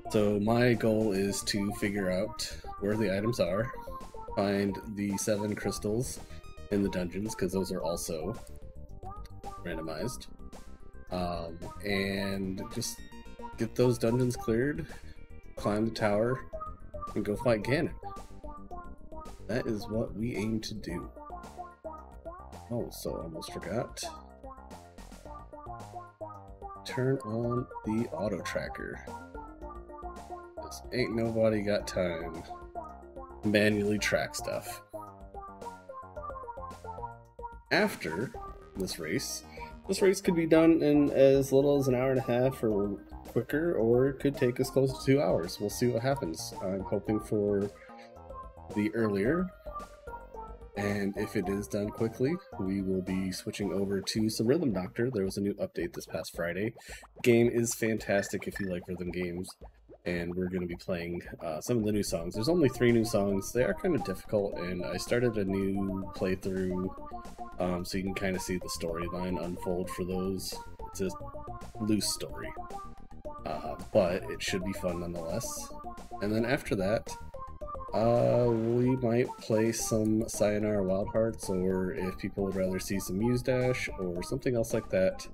So my goal is to figure out where the items are, find the 7 crystals in the dungeons, because those are also randomized, and just get those dungeons cleared, climb the tower, and go fight Ganon. That is what we aim to do. Oh, so almost forgot. Turn on the auto tracker. This ain't nobody got time to manually track stuff. After this race could be done in as little as an hour and a half or quicker, or it could take as close to 2 hours. We'll see what happens. I'm hoping for the earlier, and if it is done quickly, we will be switching over to some Rhythm Doctor. There was a new update this past Friday. Game is fantastic if you like rhythm games, and we're going to be playing some of the new songs. There's only 3 new songs. They are kind of difficult, and I started a new playthrough so you can kind of see the storyline unfold for those. It's a loose story, but it should be fun nonetheless. And then after that, we might play some Sayonara Wild Hearts, or if people would rather see some Muse Dash or something else like that,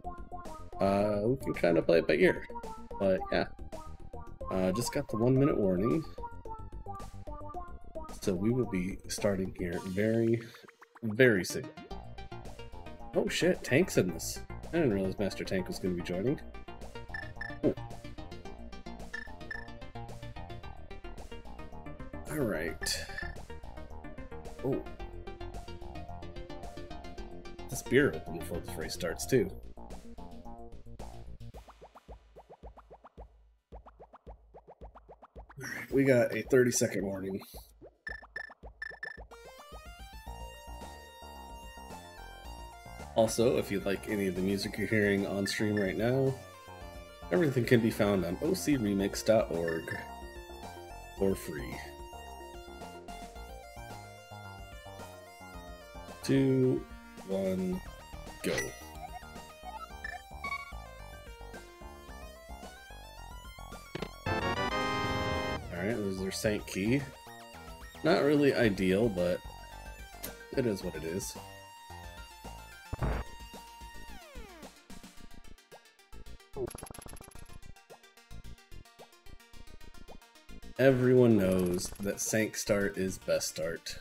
we can kind of play it by ear. But yeah, just got the 1-minute warning, so we will be starting here very, very soon. Oh shit, Tank's in this. I didn't realize Master Tank was going to be joining. Oh. Alright. Oh. This beer open before this race starts, too. Alright, we got a 30-second warning. Also, if you like any of the music you're hearing on stream right now, everything can be found on ocremix.org for free. 2, 1, go. Alright, there's their Saint key. Not really ideal, but it is what it is. Everyone knows that Sank start is best start.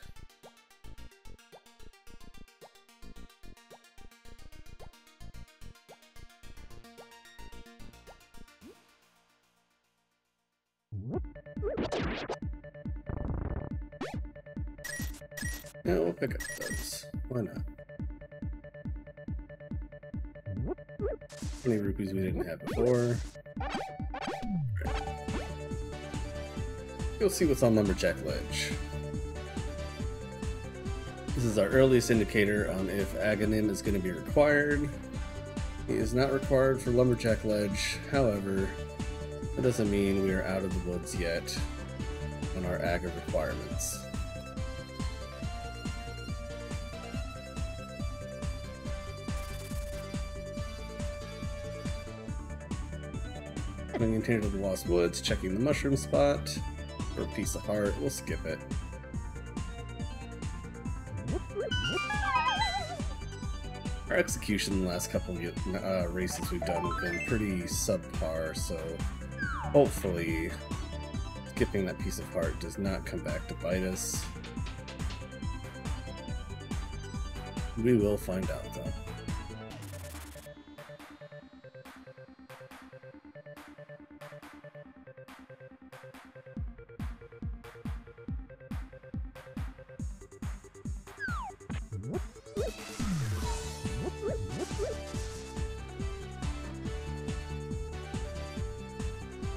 Yeah, we'll pick up those. Why not? 20 rupees we didn't have before. You'll see what's on Lumberjack Ledge. This is our earliest indicator on if Aghanim is going to be required. He is not required for Lumberjack Ledge, however, that doesn't mean we are out of the woods yet on our Agha requirements. Coming in here to the Lost Woods, checking the mushroom spot for a piece of heart. We'll skip it. Our execution in the last couple of races we've done have been pretty subpar, so hopefully skipping that piece of heart does not come back to bite us. We will find out, though.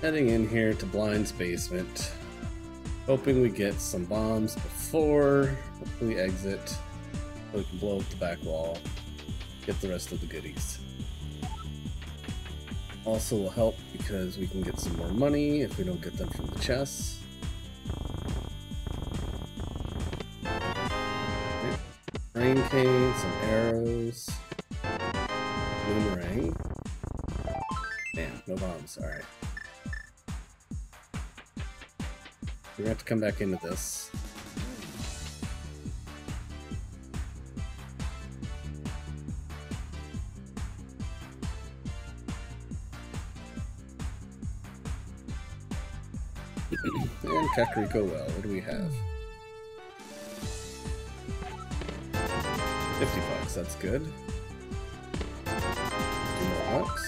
Heading in here to Blind's basement, hoping we get some bombs before we exit, so we can blow up the back wall, get the rest of the goodies. Also will help because we can get some more money if we don't get them from the chests. Rain cane, some arrows, boomerang. Damn, no bombs, alright. We're gonna have to come back into this. And Kakariko well, what do we have? 50 bucks, that's good. 50 more bucks.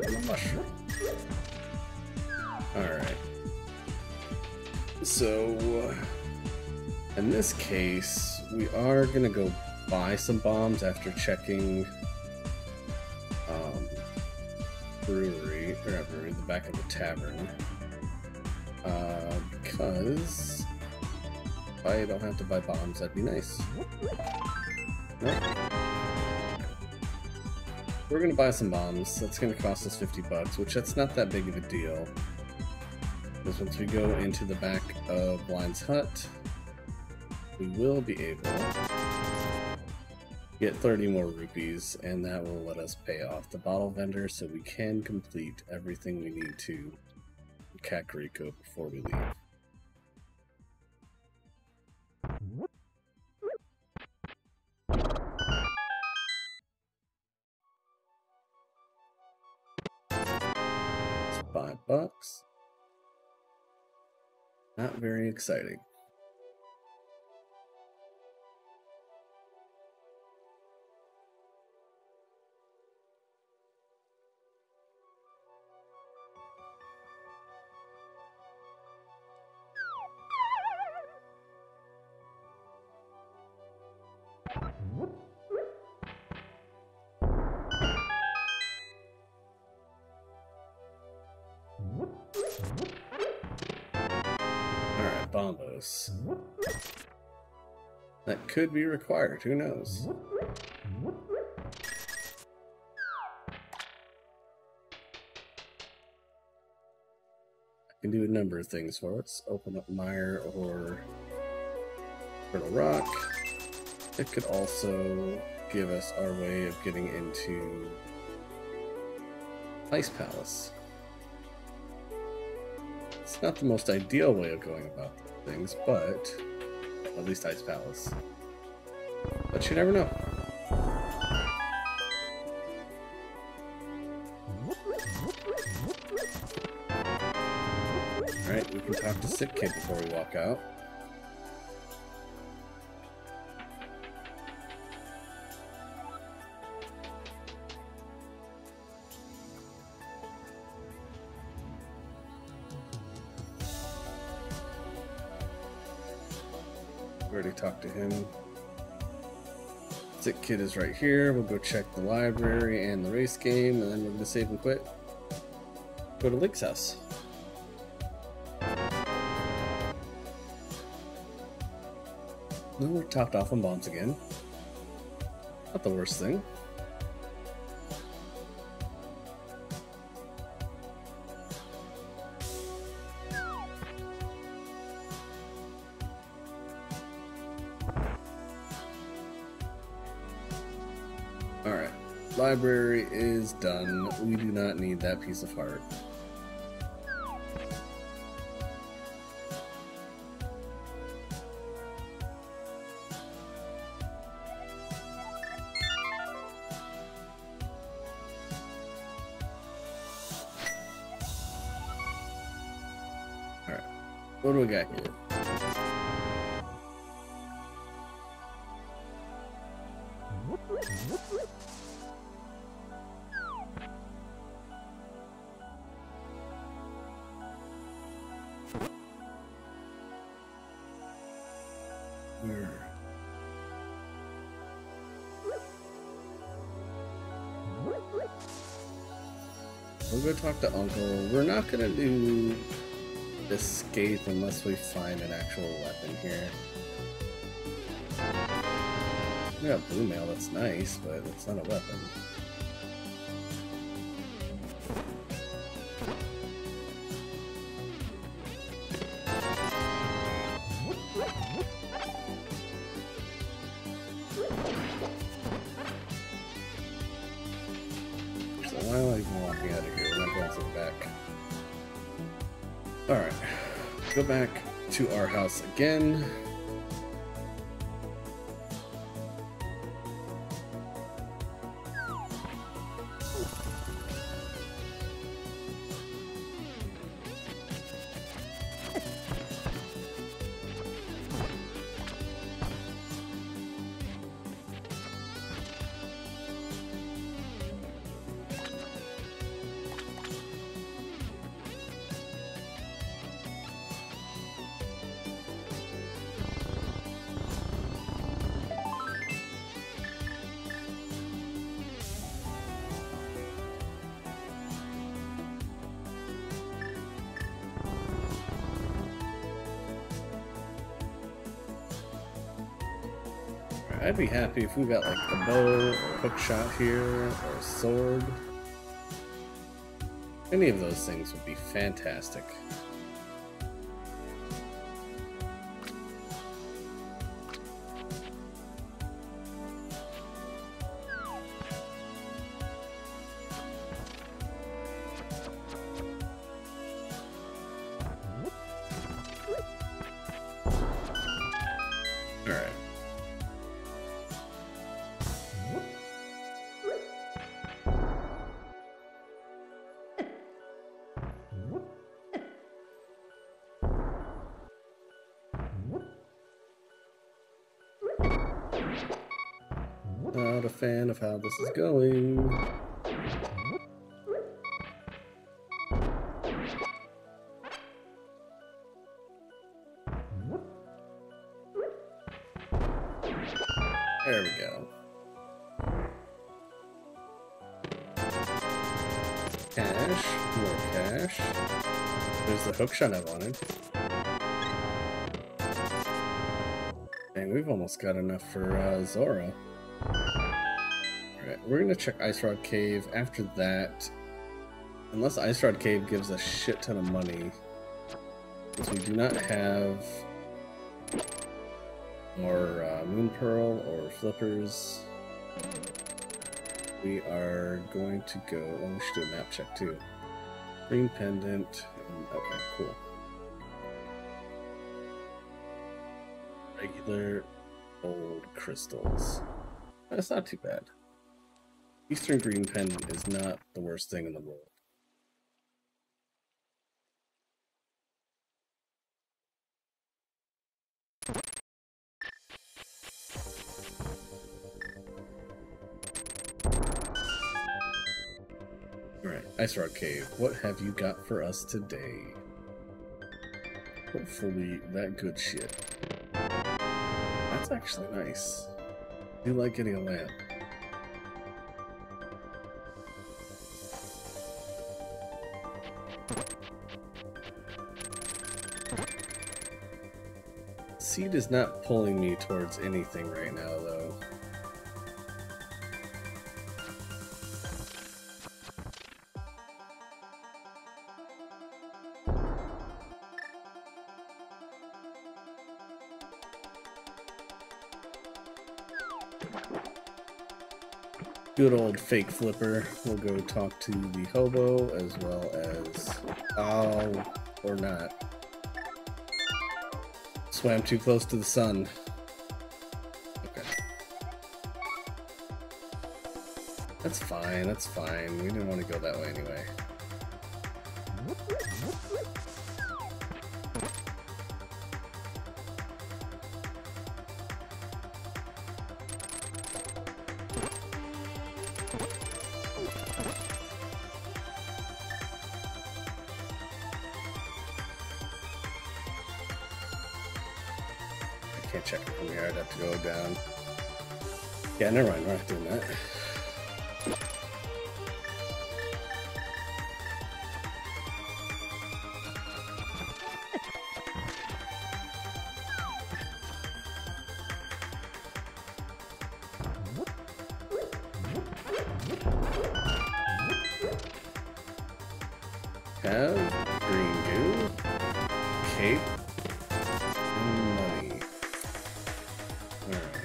And a mushroom. Alright. So, in this case, we are gonna go buy some bombs after checking brewery, or not brewery, the back of the tavern. Because if I don't have to buy bombs, that'd be nice. Nope. We're gonna buy some bombs. That's gonna cost us 50 bucks, which that's not that big of a deal. Because once we go into the back of Blind's hut, we will be able to get 30 more rupees, and that will let us pay off the bottle vendor so we can complete everything we need to Kakariko before we leave. It's $5. Not very exciting. Alright, bombos. That could be required, who knows? I can do a number of things for us. Open up Mire or Turtle Rock. It could also give us our way of getting into Ice Palace. It's not the most ideal way of going about things, but at least Ice Palace. But you never know. Alright, we can talk to Sick Kid before we walk out. Already talked to him. Sick Kid is right here. We'll go check the library and the race game, and then we're gonna save and quit. Go to Link's house. Then we're topped off on bombs again. Not the worst thing. Alright, library is done. We do not need that piece of heart. Alright, what do we got here? We'll go talk to Uncle. We're not gonna do escape unless we find an actual weapon here. We got blue mail, that's nice, but it's not a weapon. So why am I even walking out of here? We're not going to the back. Alright, go back to our house again. I'd be happy if we got like a bow or a hook shot here or a sword. Any of those things would be fantastic. Alright. Not a fan of how this is going. There we go. Cash, more cash. There's the hook shot I wanted. And we've almost got enough for Zora. Alright, we're gonna check Ice Rod Cave. After that, unless Ice Rod Cave gives a shit ton of money, since we do not have more Moon Pearl or Flippers, we are going to go. Oh, we should do a map check too. Green Pendant. Okay, cool. Regular gold crystals. That's not too bad. Eastern Green Pendant is not the worst thing in the world. Alright, Ice Rod Cave, what have you got for us today? Hopefully that good shit. That's actually nice. I do like getting a lamp. Seed is not pulling me towards anything right now, though. Good old fake flipper. We'll go talk to the hobo as well as... Oh, or not. Swam too close to the sun. Okay. That's fine, that's fine. We didn't want to go that way anyway. Can't check it from here, I'd have to go down. Yeah, never mind, we're not doing that. Have green goo, cape, and money. Alright.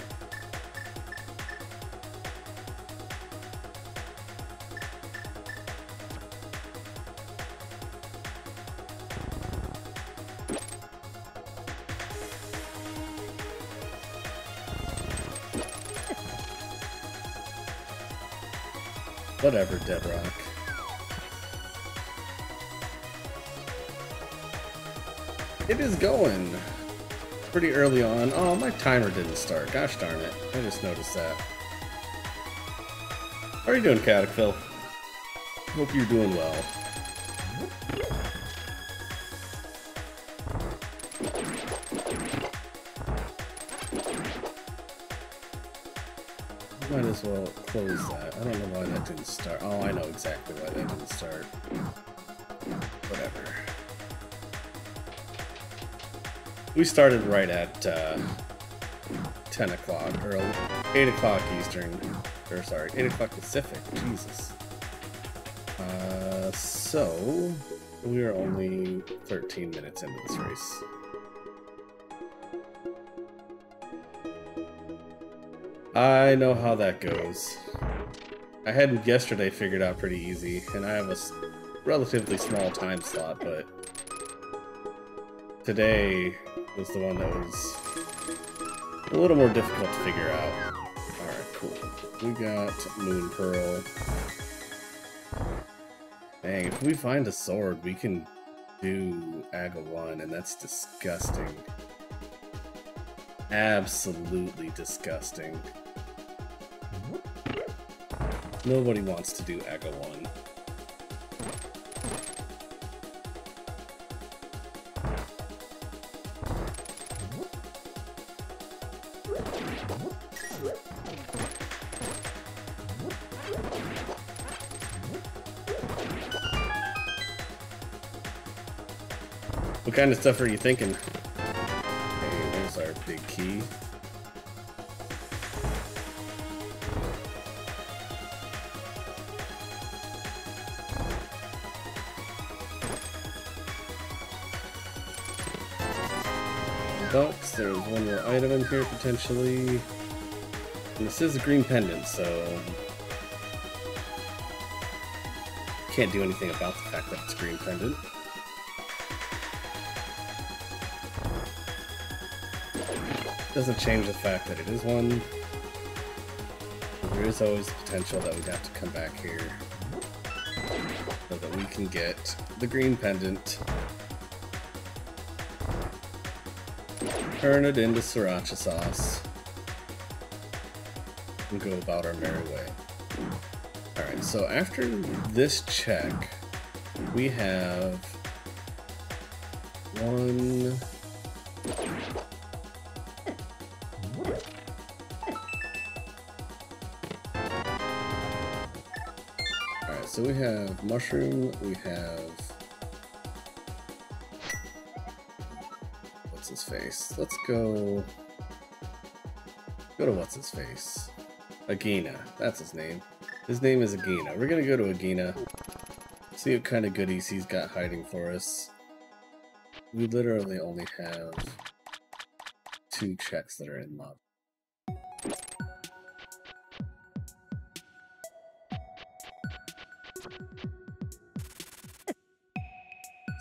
Whatever, Deadrock. It is going pretty early on. Oh, my timer didn't start. Gosh darn it. I just noticed that. How are you doing, Catacphil? Hope you're doing well. Might as well close that. I don't know why that didn't start. Oh, I know exactly why that didn't start. Whatever. We started right at 10 o'clock, or 8 o'clock Eastern, or sorry, 8 o'clock Pacific, Jesus. So, we are only 13 minutes into this race. I know how that goes. I had yesterday figured out pretty easy, and I have a relatively small time slot, but today was the one that was a little more difficult to figure out. Alright, cool. We got Moon Pearl. Dang, if we find a sword, we can do Aga 1, and that's disgusting. Absolutely disgusting. Nobody wants to do Aga 1. What kind of stuff are you thinking? Hey, there's our big key. Books, there's one more item in here potentially. And this is a green pendant, so can't do anything about the fact that it's a green pendant. Doesn't change the fact that it is one. There is always the potential that we'd have to come back here so that we can get the green pendant, turn it into sriracha sauce, and go about our merry way. Alright, so after this check, we have one... Alright, so we have mushroom, we have... What's his face? Let's go to what's his face? Agina, that's his name. His name is Agina. We're gonna go to Agina, see what kind of goodies he's got hiding for us. We literally only have 2 checks that are in love.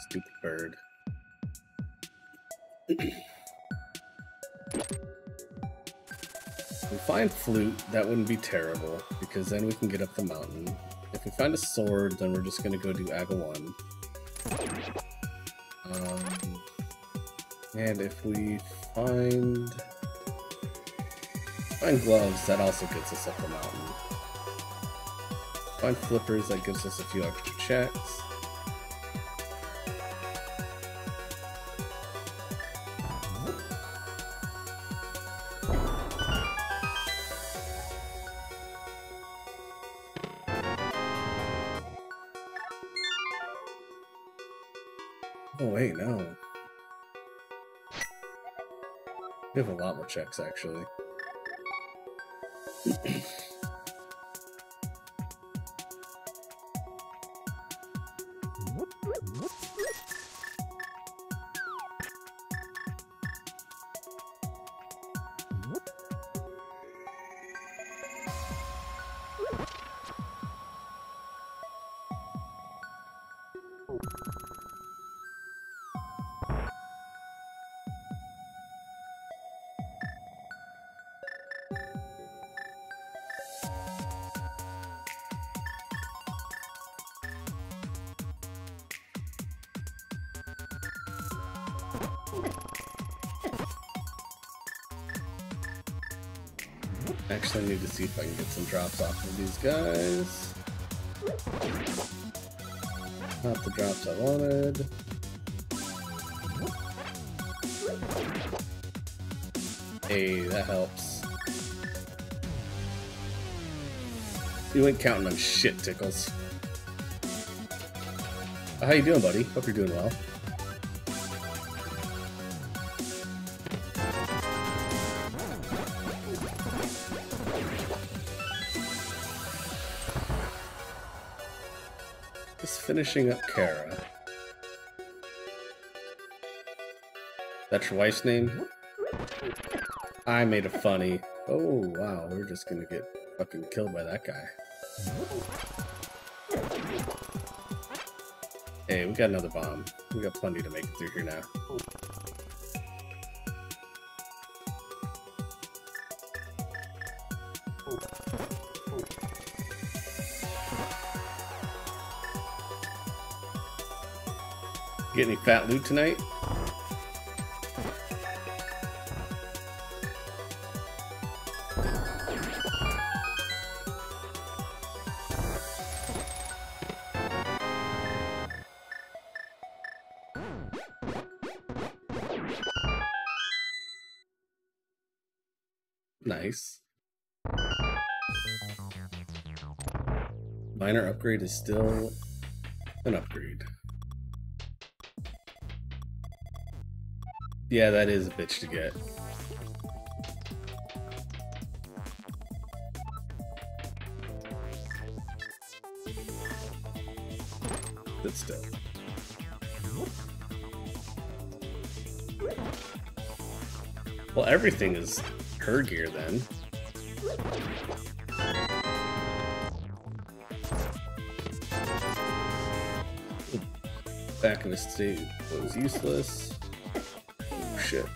Stupid bird. If we find flute, that wouldn't be terrible, because then we can get up the mountain. If we find a sword, then we're just gonna go do Aga 1. And if we find gloves, that also gets us up the mountain. Find flippers, that gives us a few extra checks. Oh wait, no. We have a lot more checks, actually. Actually, I need to see if I can get some drops off of these guys. Not the drops I wanted. Hey, that helps. You ain't counting on shit, Tickles. How you doing, buddy? Hope you're doing well. Just finishing up Kara. That's your wife's name? I made a funny. Oh, wow, we're just gonna get fucking killed by that guy. Hey, we got another bomb. We got plenty to make it through here now. Get any fat loot tonight? Nice. Minor upgrade is still an upgrade. Yeah, that is a bitch to get. But still. Well, everything is her gear then. Back in the state was useless. Oh, shit.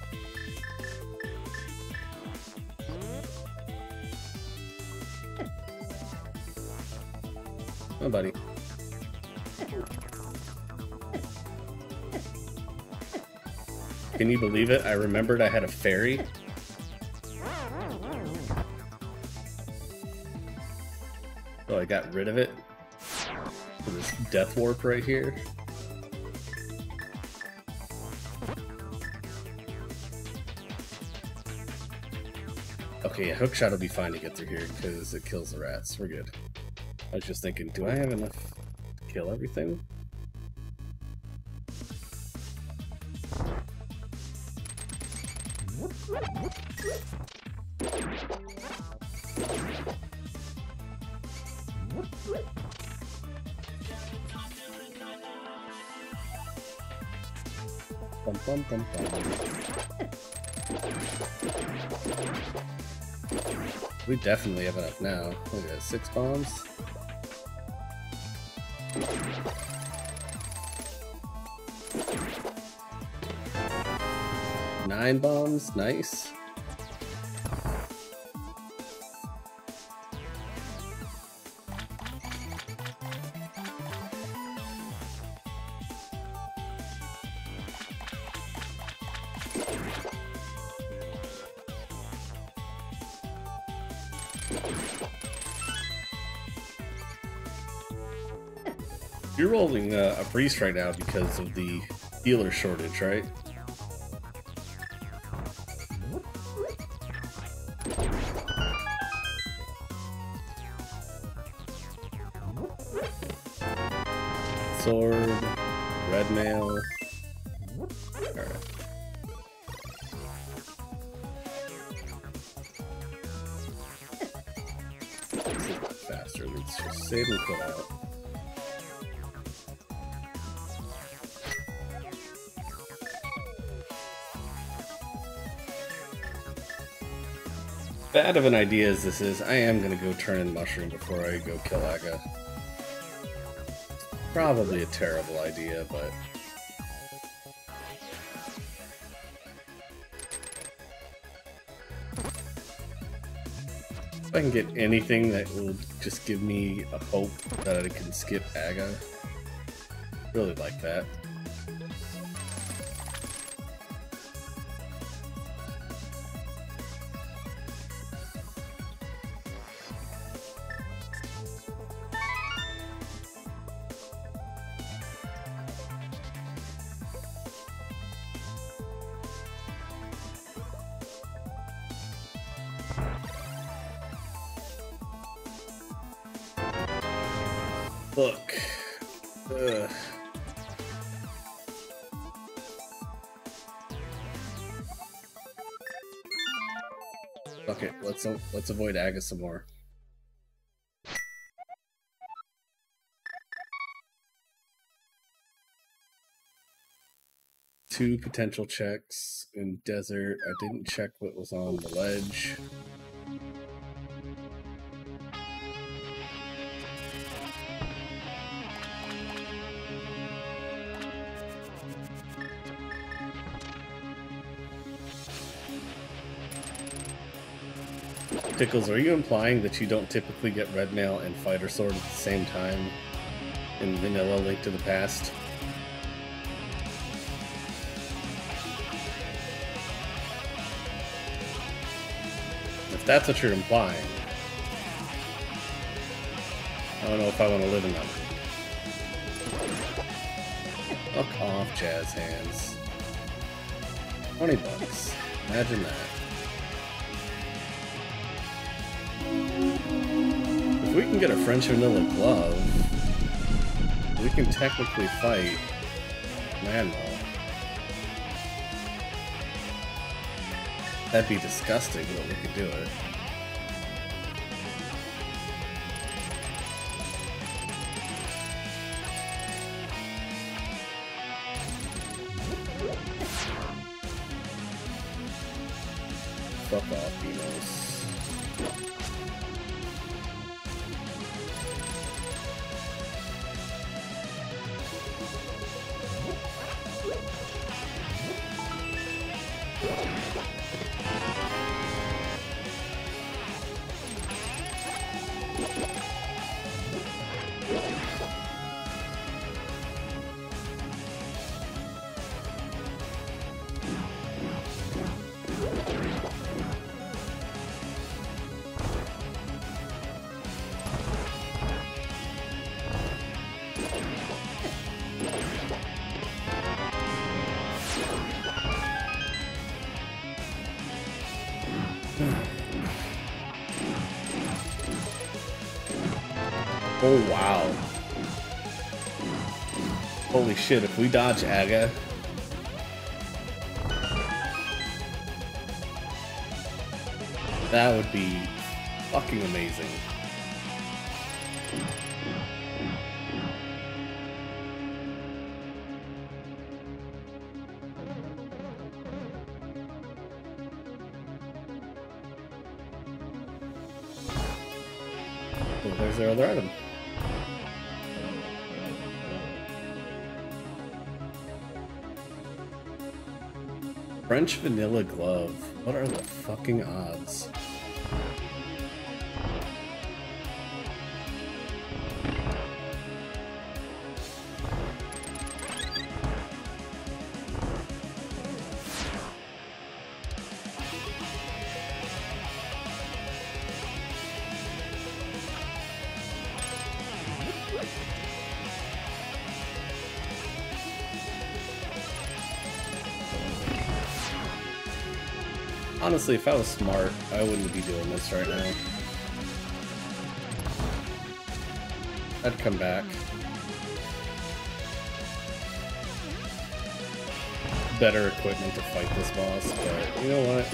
Oh, buddy. Can you believe it? I remembered I had a fairy. So I got rid of it for this death warp right here. Okay, yeah, hookshot will be fine to get through here because it kills the rats. We're good. I was just thinking, do I have enough to kill everything? Bum, bum, bum, bum. We definitely have enough now. Look at that, 6 bombs. Nine bombs, nice. You're rolling a priest right now because of the healer shortage, right? Sword, red mail. Alright. Faster, let's just save and put out. Bad of an idea as this is, I am gonna go turn in Mushroom before I go kill Aga. Probably a terrible idea, but... if I can get anything that will just give me a hope that I can skip Aga, really like that. Look. Ugh. Okay, let's avoid Aga some more. Two potential checks in desert. I didn't check what was on the ledge. Pickles, are you implying that you don't typically get red mail and fighter sword at the same time in vanilla Link to the Past? If that's what you're implying, I don't know if I want to live in that. Fuck off, Jazz Hands. 20 bucks. Imagine that. If we can get a French vanilla glove, we can technically fight Manmo. That'd be disgusting, but we could do it. Fuck off, Enos. Oh wow. Holy shit, if we dodge Aga. That would be fucking amazing. Oh, there's their other item. French vanilla glove. What are the fucking odds? Honestly, if I was smart, I wouldn't be doing this right now. I'd come back. Better equipment to fight this boss, but you know what?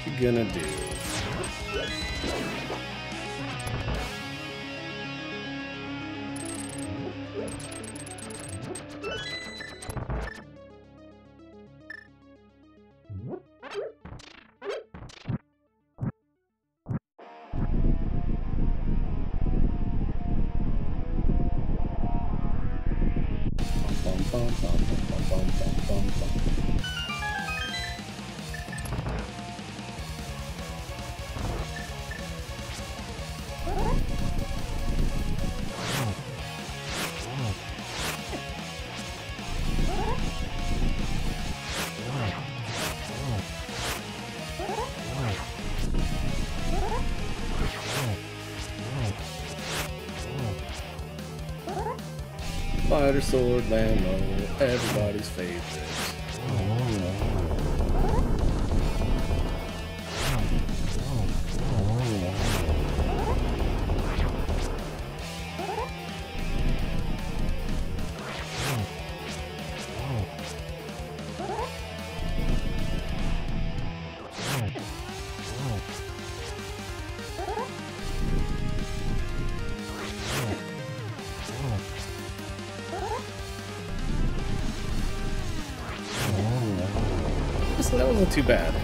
What you gonna do? Fighter sword, Lambo, everybody's favorite. wasn't too bad.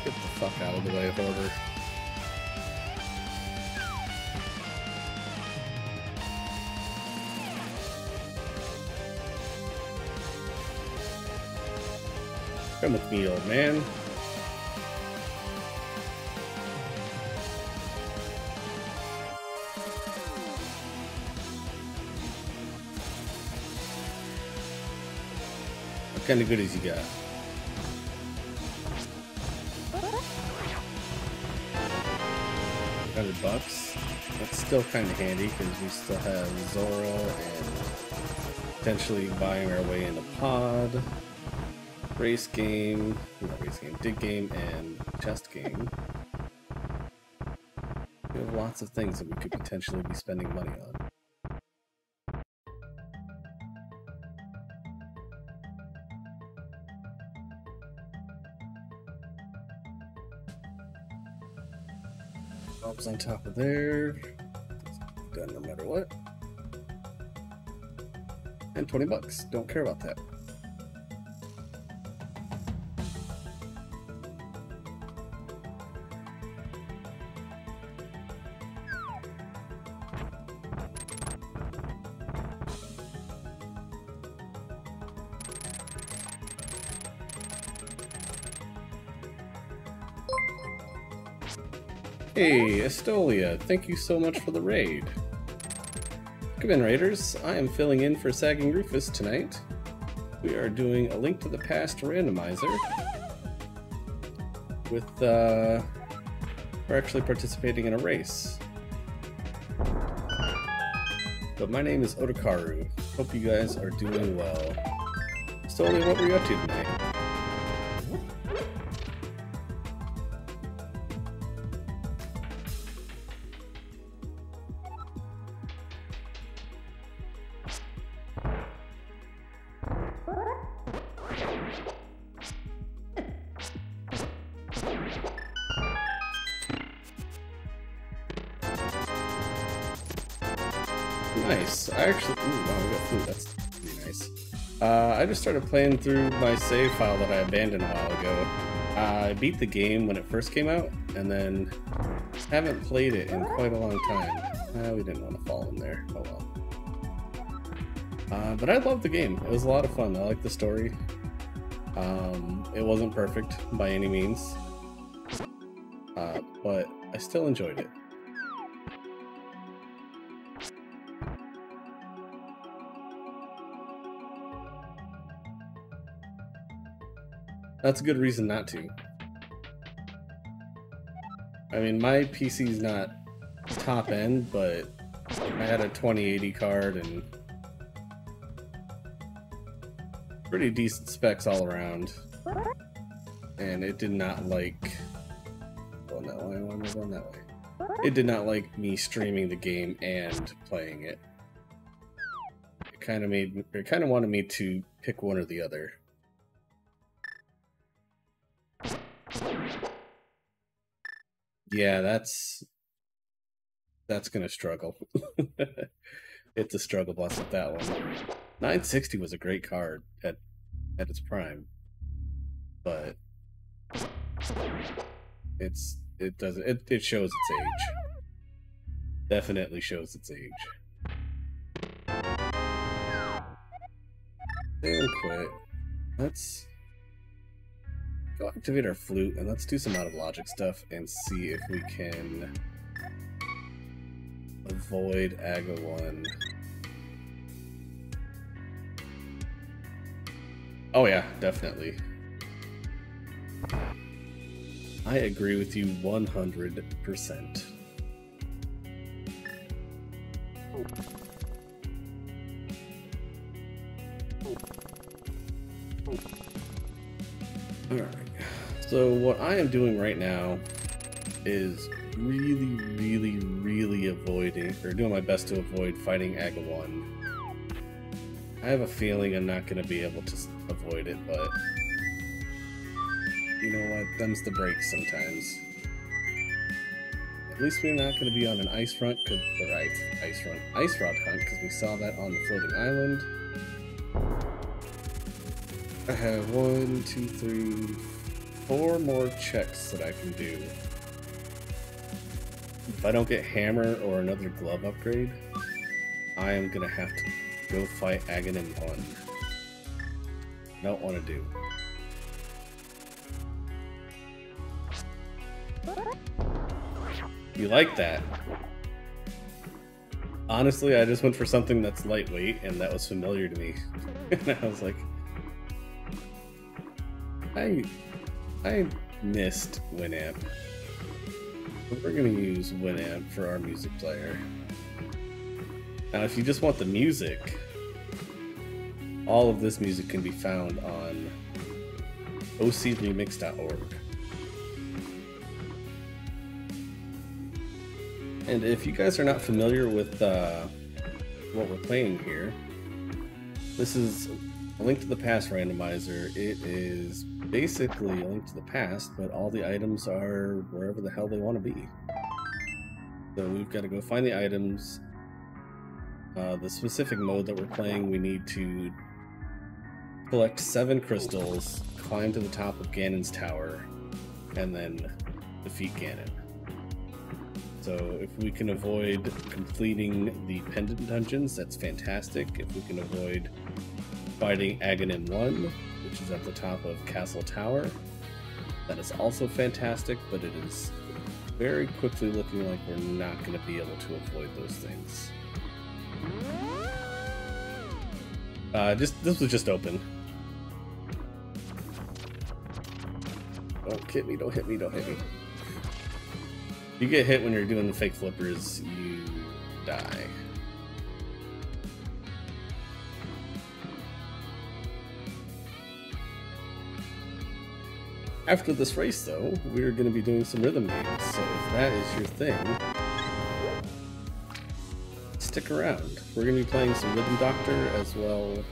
Get the fuck out of the way of order. Come with me, old man. What kind of goodies you got? $100. That's still kind of handy because we still have Zora and potentially buying our way into Pod, race game, not race game, dig game, and chest game. We have lots of things that we could potentially be spending money on. Bulbs on top of there. Done no matter what. And $20. Don't care about that. Hey, Estolia, thank you so much for the raid. Come in, Raiders. I am filling in for Sagging Rufus tonight. We are doing a Link to the Past randomizer. We're actually participating in a race. But my name is Otakaru. Hope you guys are doing well. Estolia, what were you up to tonight? Nice. I actually... Ooh, wow, we got food. That's pretty nice. I just started playing through my save file that I abandoned a while ago. I beat the game when it first came out, and then haven't played it in quite a long time. We didn't want to fall in there. Oh well. But I loved the game. It was a lot of fun. I liked the story. It wasn't perfect by any means. But I still enjoyed it. That's a good reason not to. I mean, my PC's not top end, but I had a 2080 card and pretty decent specs all around. And it did not like... Going that way, why am I going that way? It did not like me streaming the game and playing it. It kind of wanted me to pick one or the other. Yeah, that's gonna struggle. It's a struggle bus with that one. 960 was a great card at its prime, but it shows its age. Definitely shows its age. And quit. Let's go activate our flute and let's do some out of logic stuff and see if we can avoid AGA 1. Oh yeah, definitely. I agree with you 100%. Alright, so what I am doing right now is really avoiding, or doing my best to avoid fighting AGA 1. I have a feeling I'm not going to be able to avoid it, but you know what, them's the breaks sometimes. At least we're not going to be on an ice rod hunt, because we saw that on the floating island. I have 1, 2, 3, 4 more checks that I can do. If I don't get hammer or another glove upgrade, I am gonna have to go fight Aghanim 1. Don't want to do. You like that? Honestly, I just went for something that's lightweight and that was familiar to me. And I was like, I missed Winamp. But we're gonna use Winamp for our music player. Now, if you just want the music, all of this music can be found on ocremix.org. And if you guys are not familiar with what we're playing here, this is a Link to the Past randomizer. It is basically a Link to the Past, but all the items are wherever the hell they want to be. So we've got to go find the items. The specific mode that we're playing, we need to collect 7 crystals, climb to the top of Ganon's tower, and then defeat Ganon. So if we can avoid completing the pendant dungeons, that's fantastic. If we can avoid fighting Aghanim 1, which is at the top of Castle Tower, that is also fantastic, but it is very quickly looking like we're not going to be able to avoid those things. This was just open. Don't hit me, don't hit me, don't hit me. You get hit when you're doing the fake flippers, you die. After this race, though, we're going to be doing some rhythm games, so if that is your thing, stick around. We're going to be playing some Rhythm Doctor, as well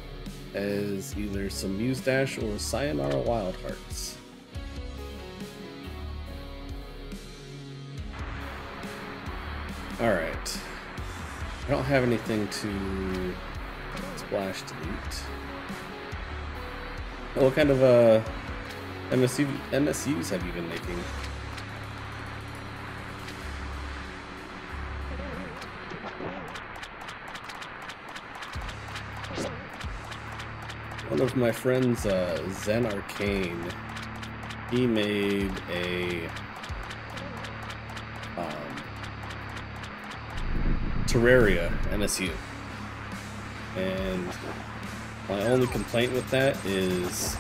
as either some Muse Dash or Sayonara Wild Hearts. Alright. I don't have anything to splash delete. What kind of MSUs have you been making? One of my friends, Zen Arcane, he made a Terraria MSU, and my only complaint with that is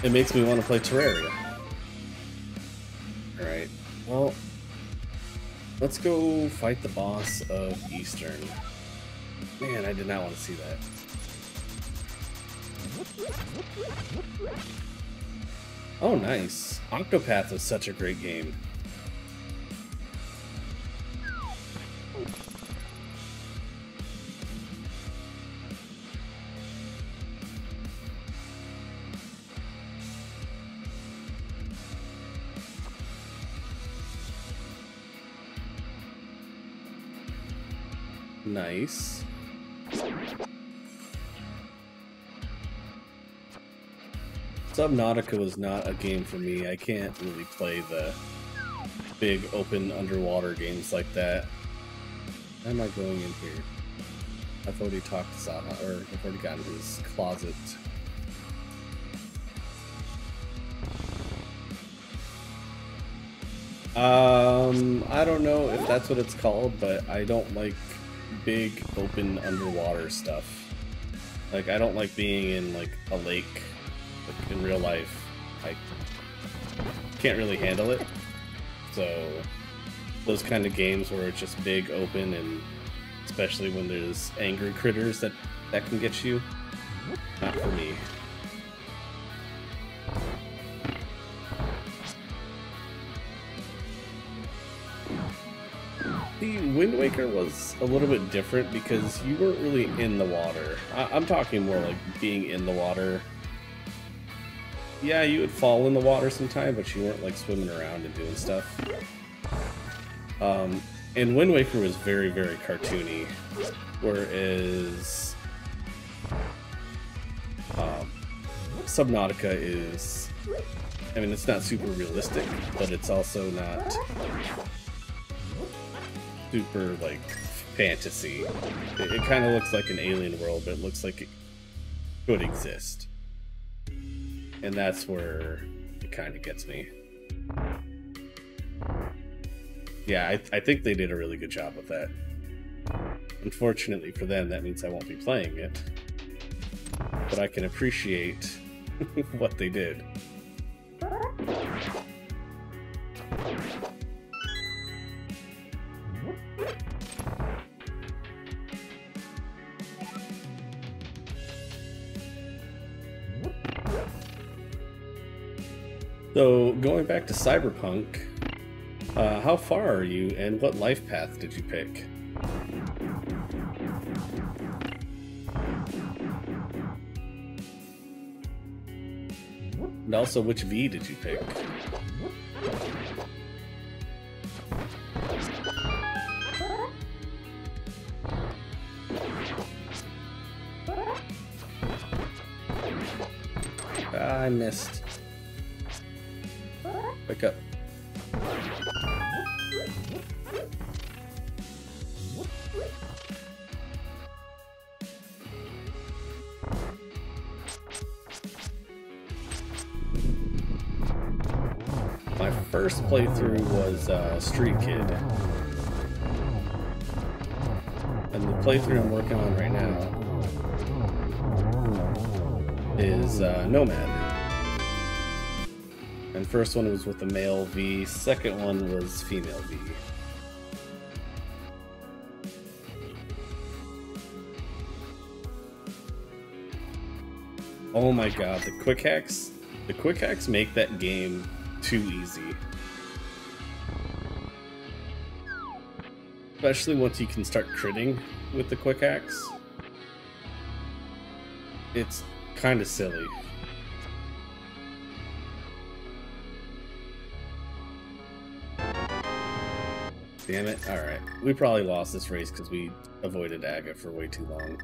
it makes me want to play Terraria. Alright, well, let's go fight the boss of Eastern. Man, I did not want to see that. Oh, nice. Octopath is such a great game. Nice. Subnautica was not a game for me. I can't really play the big open underwater games like that. Why am I going in here? I've already talked to Saha, or I've already gotten his closet. I don't know if that's what it's called, but I don't like big open underwater stuff. Like, I don't like being in like a lake, like in real life. I can't really handle it. So those kind of games where it's just big open, and especially when there's angry critters that can get you, not for me. The Wind Waker was a little bit different because you weren't really in the water. I'm talking more like being in the water. Yeah, you would fall in the water sometime, but you weren't like swimming around and doing stuff. And Wind Waker was very, very cartoony, whereas Subnautica is, I mean, it's not super realistic, but it's also not super like fantasy. It kind of looks like an alien world, but it looks like it could exist, and that's where it kind of gets me. Yeah, I think they did a really good job with that. Unfortunately for them, that means I won't be playing it, but I can appreciate what they did. So, going back to Cyberpunk, how far are you, and what life path did you pick? And also, which V did you pick? I missed. Wake up. My first playthrough was Street Kid. And the playthrough I'm working on right now is Nomad. And first one was with the male V, second one was female V. Oh my god, the quick hacks? The quick hacks make that game too easy. Especially once you can start critting with the quick hacks. It's kind of silly. Damn it. Alright. We probably lost this race because we avoided Aga for way too long.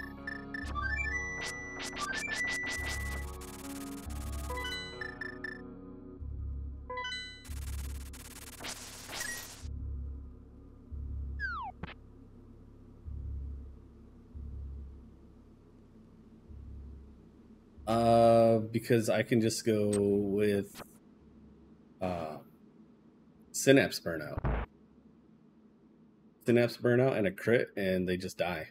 Because I can just go with Synapse Burnout. Synapse Burnout and a crit, and they just die.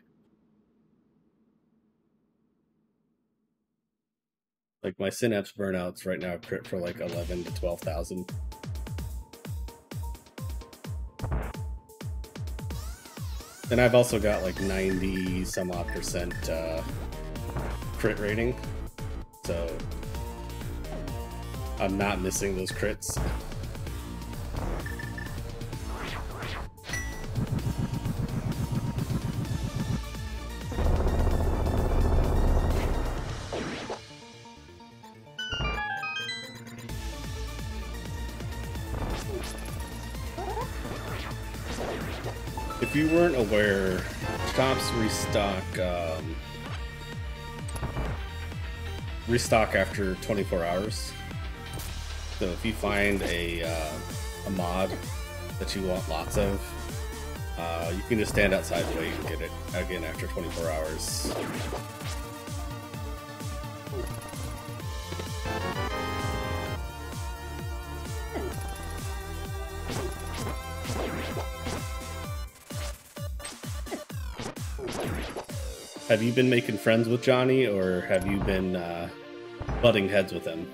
Like my Synapse Burnouts right now crit for like 11 to 12,000. And I've also got like 90 some odd percent crit rating, so I'm not missing those crits. If you weren't aware, shops restock after 24 hours. So if you find a mod that you want lots of, You can just stand outside and wait and get it again after 24 hours. Have you been making friends with Johnny, or have you been butting heads with him?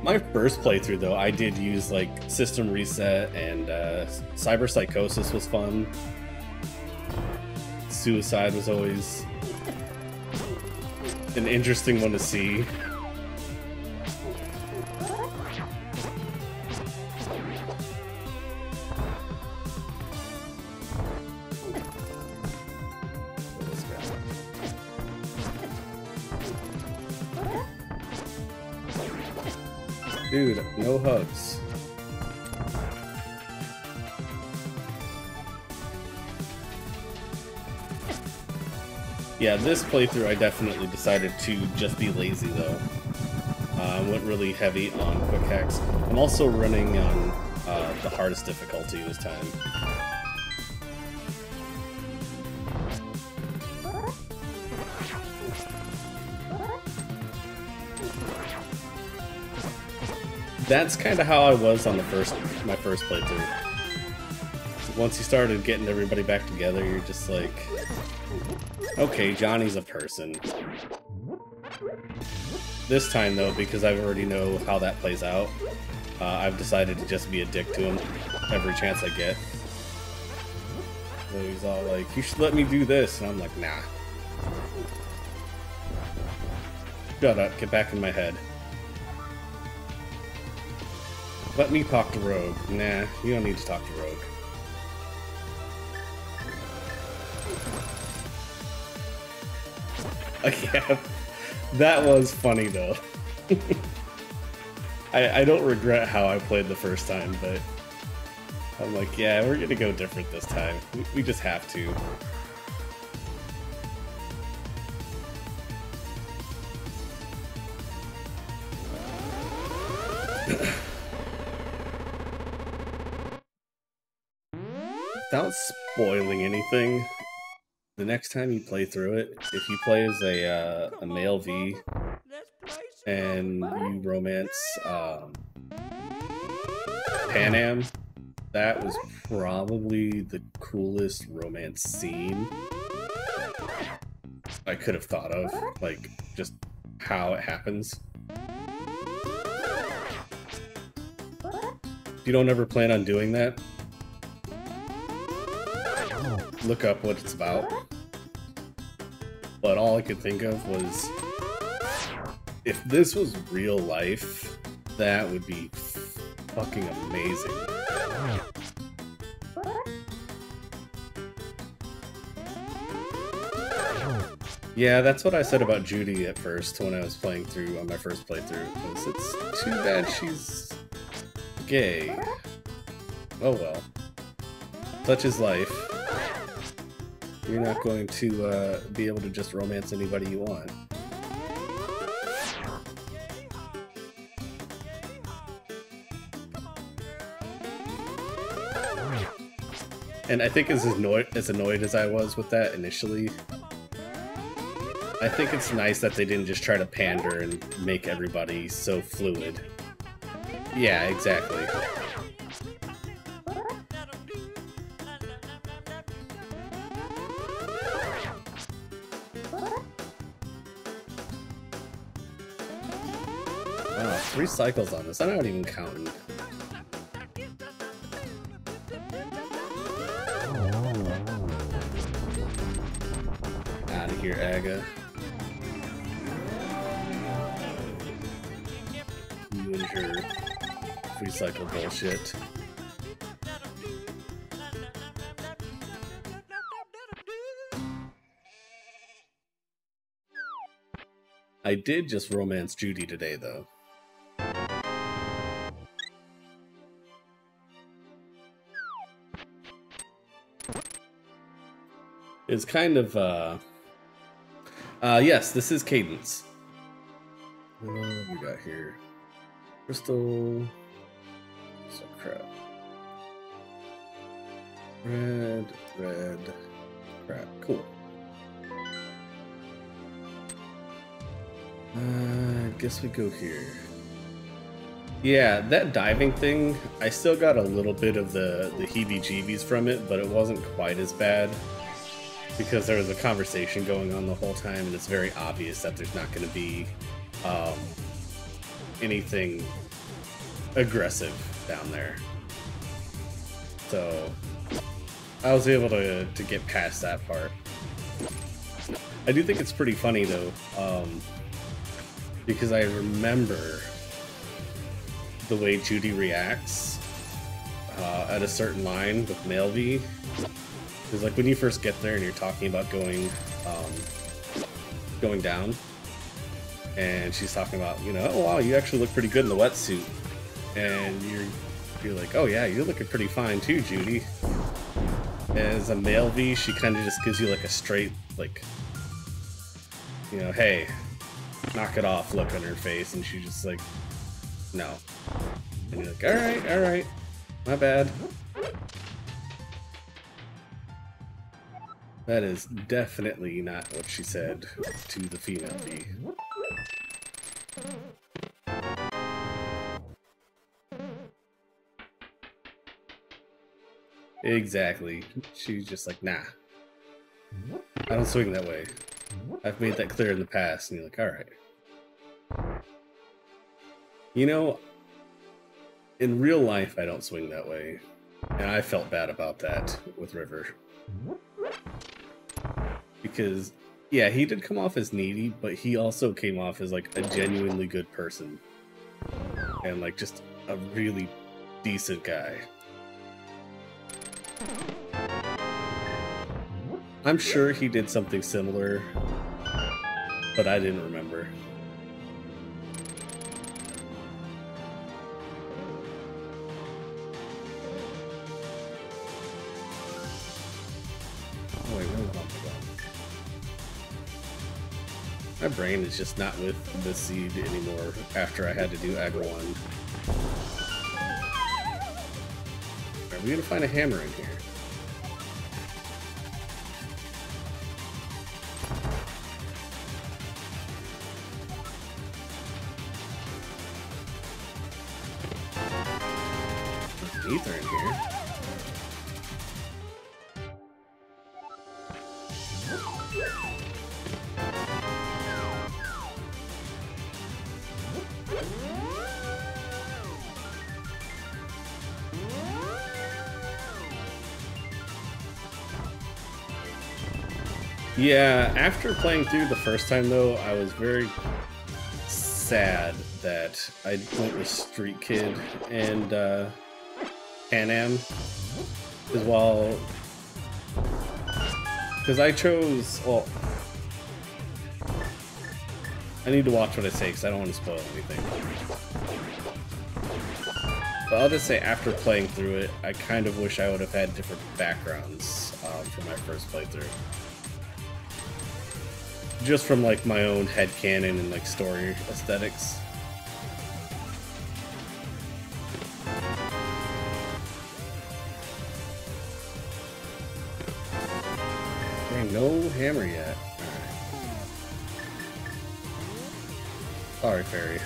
My first playthrough, though, I did use like System Reset, and Cyber Psychosis was fun. Suicide was always an interesting one to see. Dude, no hugs. Yeah, this playthrough I definitely decided to just be lazy though. I went really heavy on quick hacks. I'm also running on the hardest difficulty this time. That's kind of how I was on my first playthrough. Once you started getting everybody back together, you're just like, okay, Johnny's a person. This time, though, because I already know how that plays out, I've decided to just be a dick to him every chance I get. So he's all like, you should let me do this, and I'm like, nah. Shut up, get back in my head. Let me talk to Rogue. Nah, you don't need to talk to Rogue. Yeah, that was funny though. I don't regret how I played the first time, but I'm like, yeah, we're gonna go different this time. We just have to. Without spoiling anything, the next time you play through it, if you play as a male V and you romance Panam, that was probably the coolest romance scene I could have thought of, like just how it happens. If you don't ever plan on doing that, look up what it's about. But all I could think of was, if this was real life, that would be fucking amazing. Yeah, that's what I said about Judy at first when I was playing through on my first playthrough. Was it's too bad she's gay. Oh well. Such is life. You're not going to be able to just romance anybody you want. And I think as annoyed as I was with that initially, I think it's nice that they didn't just try to pander and make everybody so fluid. Yeah, exactly. Wow, 3 cycles on this. I'm not even counting. Out of here, Aga. You and your 3 cycle bullshit. I did just romance Judy today, though. It's kind of, yes, this is Cadence. What do we got here? Crystal, crap. Red, crap. Cool. I guess we go here. Yeah, that diving thing, I still got a little bit of the heebie-jeebies from it, but it wasn't quite as bad because there was a conversation going on the whole time, and it's very obvious that there's not going to be anything aggressive down there. So I was able to get past that part. I do think it's pretty funny though, because I remember the way Judy reacts at a certain line with Male V. Because like when you first get there and you're talking about going down, and she's talking about, you know, oh wow, you actually look pretty good in the wetsuit, and you're like, oh yeah, you're looking pretty fine too, Judy. As a Male V, she kind of just gives you like a straight, like, you know, hey, knock it off look on her face, and she's just like, no. And you're like, alright, my bad. That is definitely not what she said to the female V. Exactly. She's just like, nah. I don't swing that way. I've made that clear in the past. And you're like, alright. You know, in real life, I don't swing that way. And I felt bad about that with River. Because, yeah, he did come off as needy, but he also came off as, like, a genuinely good person. And, like, just a really decent guy. I'm sure he did something similar, but I didn't remember. Oh, wait, where the hell am I going? My brain is just not with the seed anymore after I had to do Aga 1. Are we gonna find a hammer in here? There's ether in here. Yeah, after playing through the first time though, I was very sad that I went with Street Kid and Pan Am as well. Because I chose, well, I need to watch what I say because I don't want to spoil anything. But I'll just say after playing through it, I kind of wish I would have had different backgrounds for my first playthrough. Just from like my own headcanon and like story aesthetics. There ain't no hammer yet. Alright. Sorry, Fairy.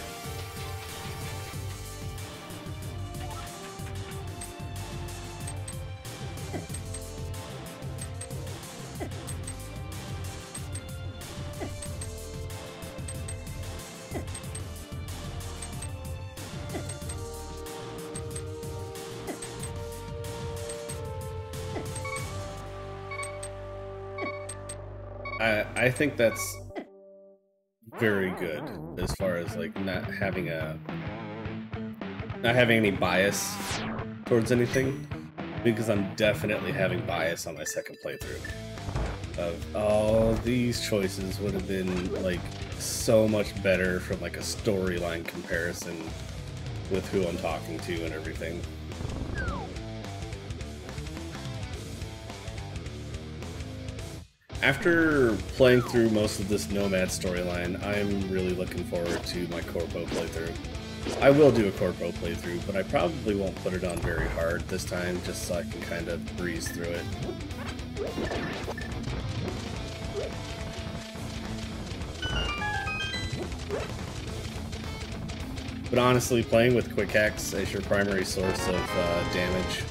I think that's very good as far as like not having any bias towards anything, because I'm definitely having bias on my second playthrough. Of all these choices would have been like so much better from like a storyline comparison with who I'm talking to and everything. After playing through most of this Nomad storyline, I'm really looking forward to my Corpo playthrough. I will do a corpo playthrough, but I probably won't put it on very hard this time, just so I can kind of breeze through it. But honestly, playing with quick hacks as your primary source of damage,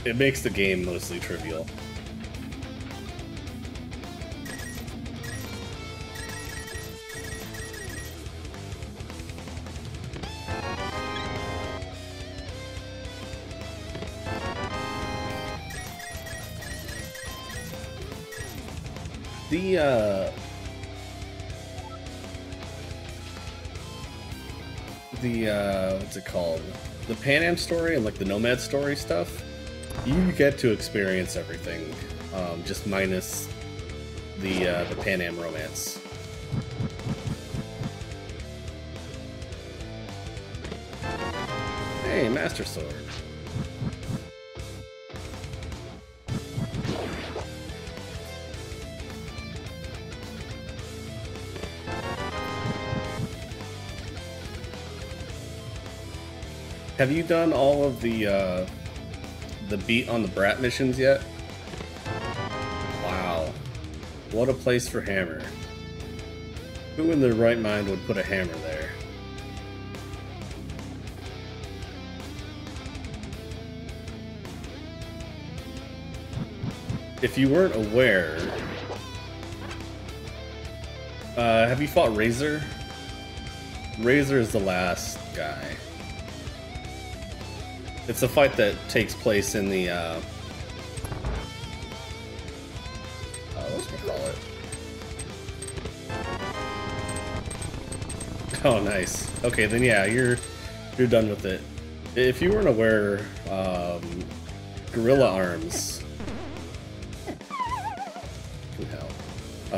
it makes the game mostly trivial. What's it called? The Pan Am story and like the Nomad story stuff, you get to experience everything, just minus the Pan Am romance. Hey, Master Sword. Have you done all of the beat on the Brat missions yet? Wow. What a place for hammer. Who in their right mind would put a hammer there? If you weren't aware... have you fought Razor? Razor is the last guy. It's a fight that takes place in the, what's we call it? Oh, nice. Okay, then yeah, you're done with it. If you weren't aware, Gorilla Arms. Who the hell?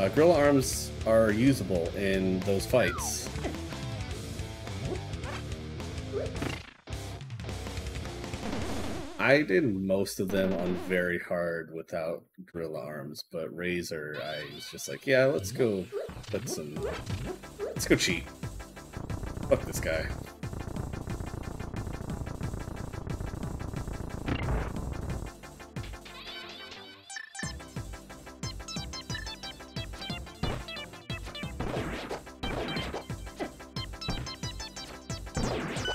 Gorilla Arms are usable in those fights. I did most of them on very hard without Gorilla Arms, but Razor, I was just like, yeah, let's go cheat. Fuck this guy.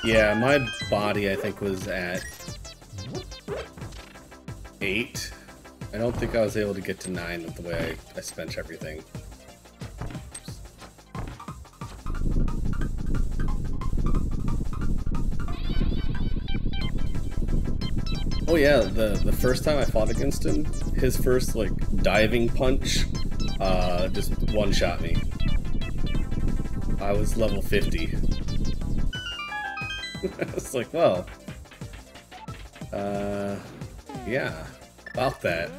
Yeah, my body, I think, was at 8. I don't think I was able to get to 9 with the way I spent everything. Oh yeah, the first time I fought against him, his first like diving punch just one-shot me. I was level 50. It's like, well, yeah, about that.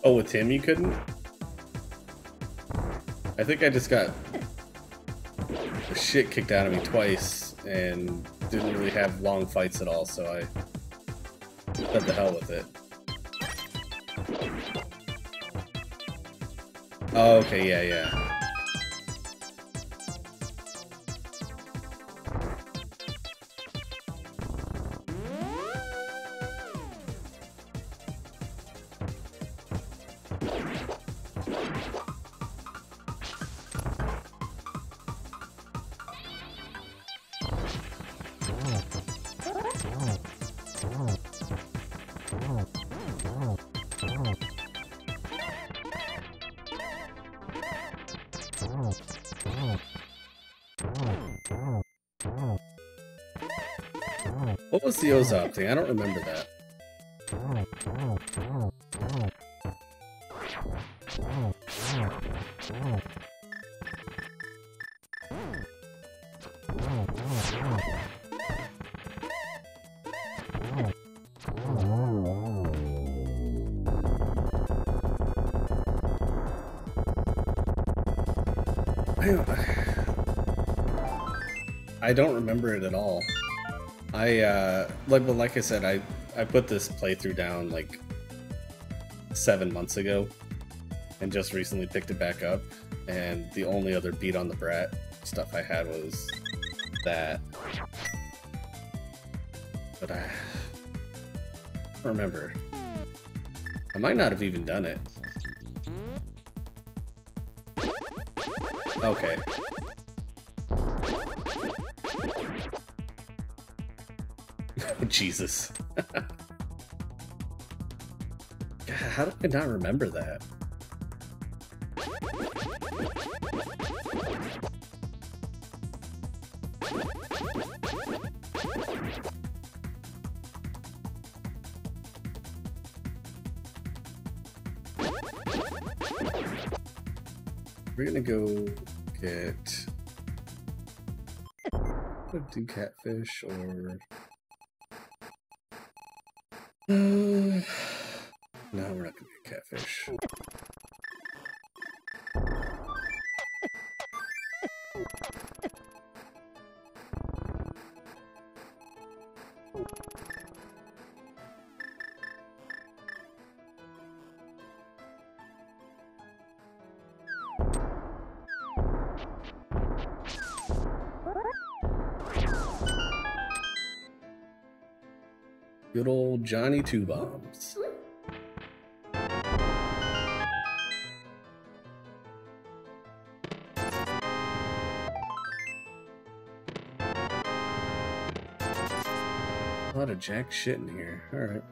Oh, with him you couldn't? I think I just got the shit kicked out of me twice and didn't really have long fights at all, so I said the hell with it. Oh, okay, yeah. What was the Ozop thing? I don't remember that. I don't remember it at all. Like I said, I put this playthrough down like 7 months ago, and just recently picked it back up. And the only other Beat on the Brat stuff I had was that. But I don't remember. I might not have even done it. Okay. Oh, Jesus. God, how do I not remember that? We're gonna go get... do catfish or... no, we're not gonna get catfish. Good old Johnny Two Bombs. A lot of jack shit in here. Alright.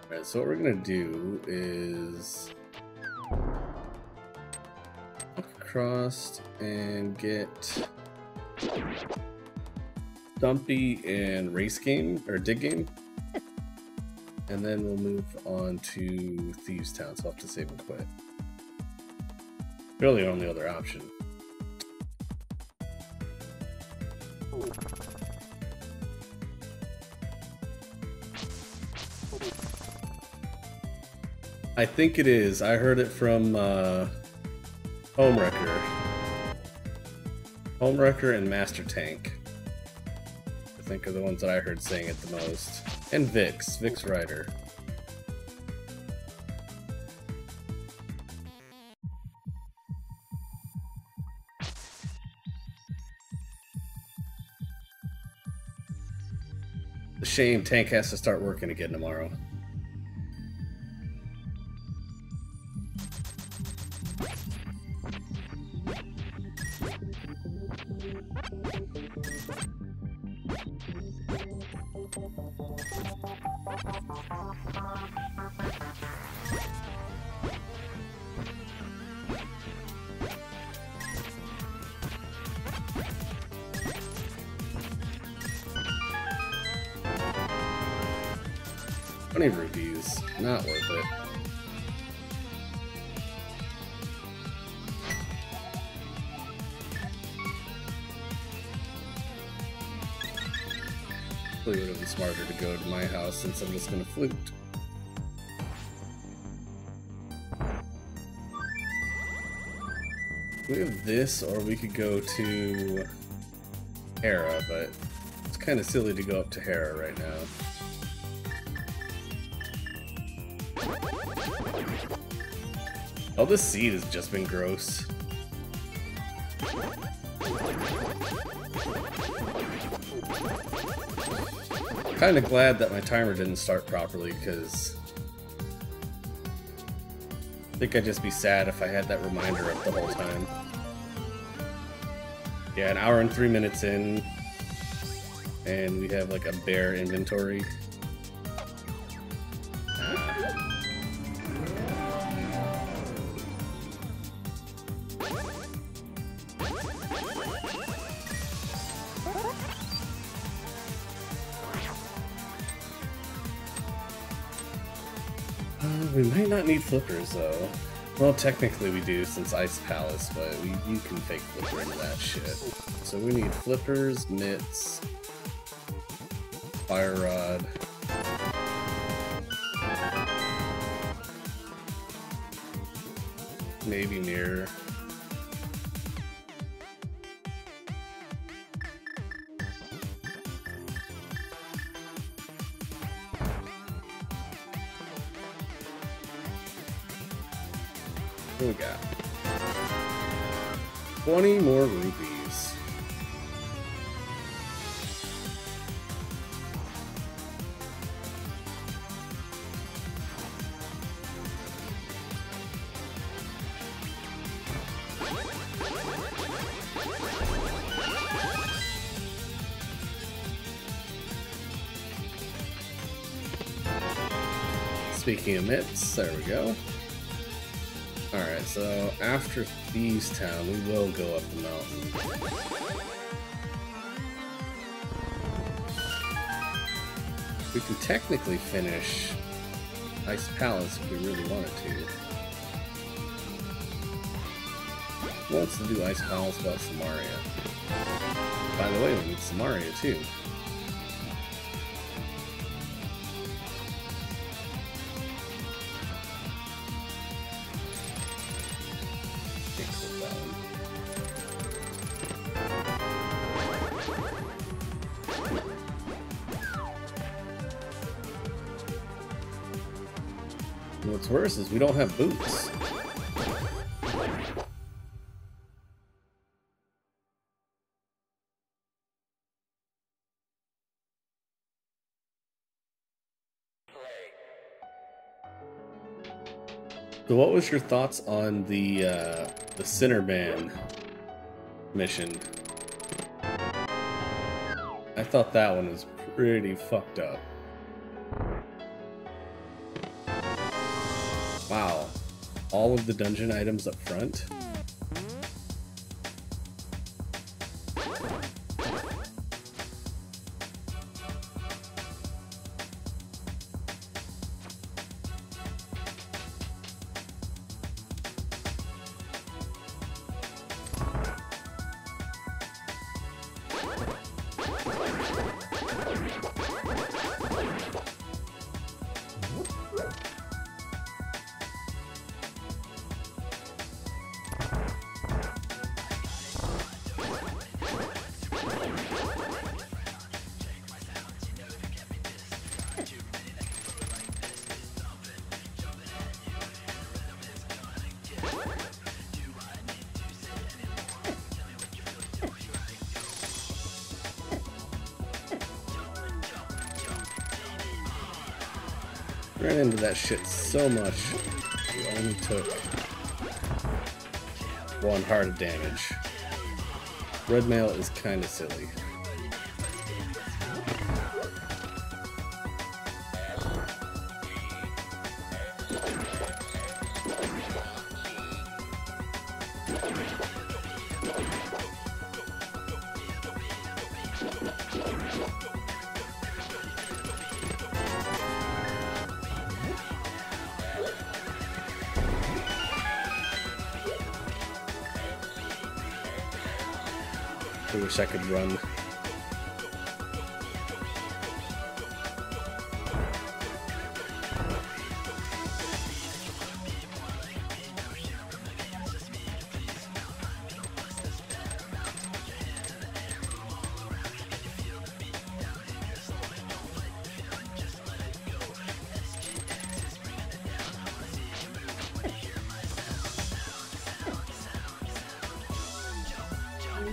Alright, so what we're gonna do is walk across and get Dumpy and Race Game, or Dig Game. And then we'll move on to Thieves Town, so I'll have to save and quit. Really the only other option. I think it is. I heard it from Homewrecker. Homewrecker and Master Tank, I think, are the ones that I heard saying it the most. And Vix Ryder. The shame Tank has to start working again tomorrow. Rupees, not worth it. Probably would have been smarter to go to my house since I'm just gonna flute. We have this, or we could go to Hera, but it's kind of silly to go up to Hera right now. Oh, this seed has just been gross. Kinda glad that my timer didn't start properly, because I think I'd just be sad if I had that reminder up the whole time. Yeah, 1 hour and 3 minutes in, and we have like a bare inventory. We might not need flippers though. Well, technically we do since Ice Palace, but you can fake flipper into that shit. So we need flippers, mitts, fire rod. Maybe mirror. What we got? 20 more rupees. Speaking of mitts, there we go. Alright, so after Thieves Town, we will go up the mountain. We can technically finish Ice Palace if we really wanted to. Who wants to do Ice Palace without Samaria? By the way, we need Samaria too. What's worse is we don't have boots. So what was your thoughts on the Cinnaban mission? I thought that one was pretty fucked up. Wow, all of the dungeon items up front. Ran into that shit so much, we only took 1 heart of damage. Red mail is kinda silly. I wish I could run.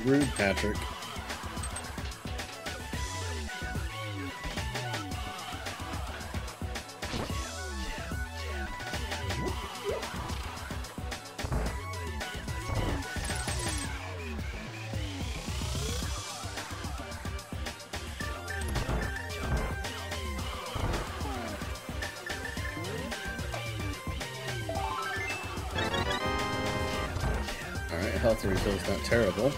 Rude, Patrick. Alright, health refill is not terrible.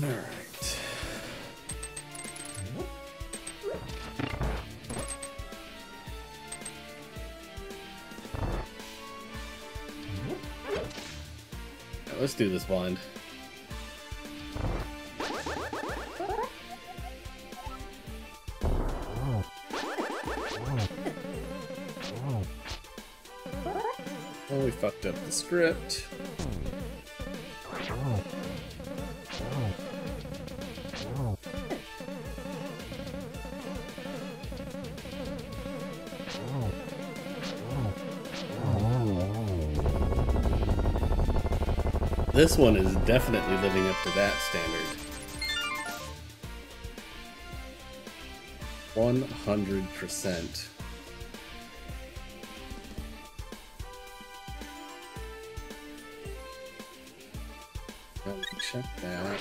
Alright. let's do this blind. Oh, we fucked up the script. This one is definitely living up to that standard. 100%. Well, we can check that.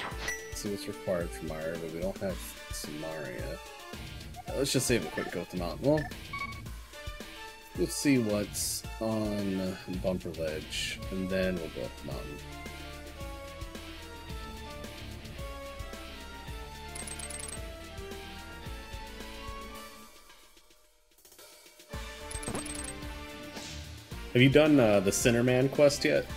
See what's required from Mario, but we don't have Samaria. Let's just save a quick go up the mountain. Well, let's see what's on Bumper Ledge, and then we'll go up the mountain. Have you done the Sinnerman quest yet?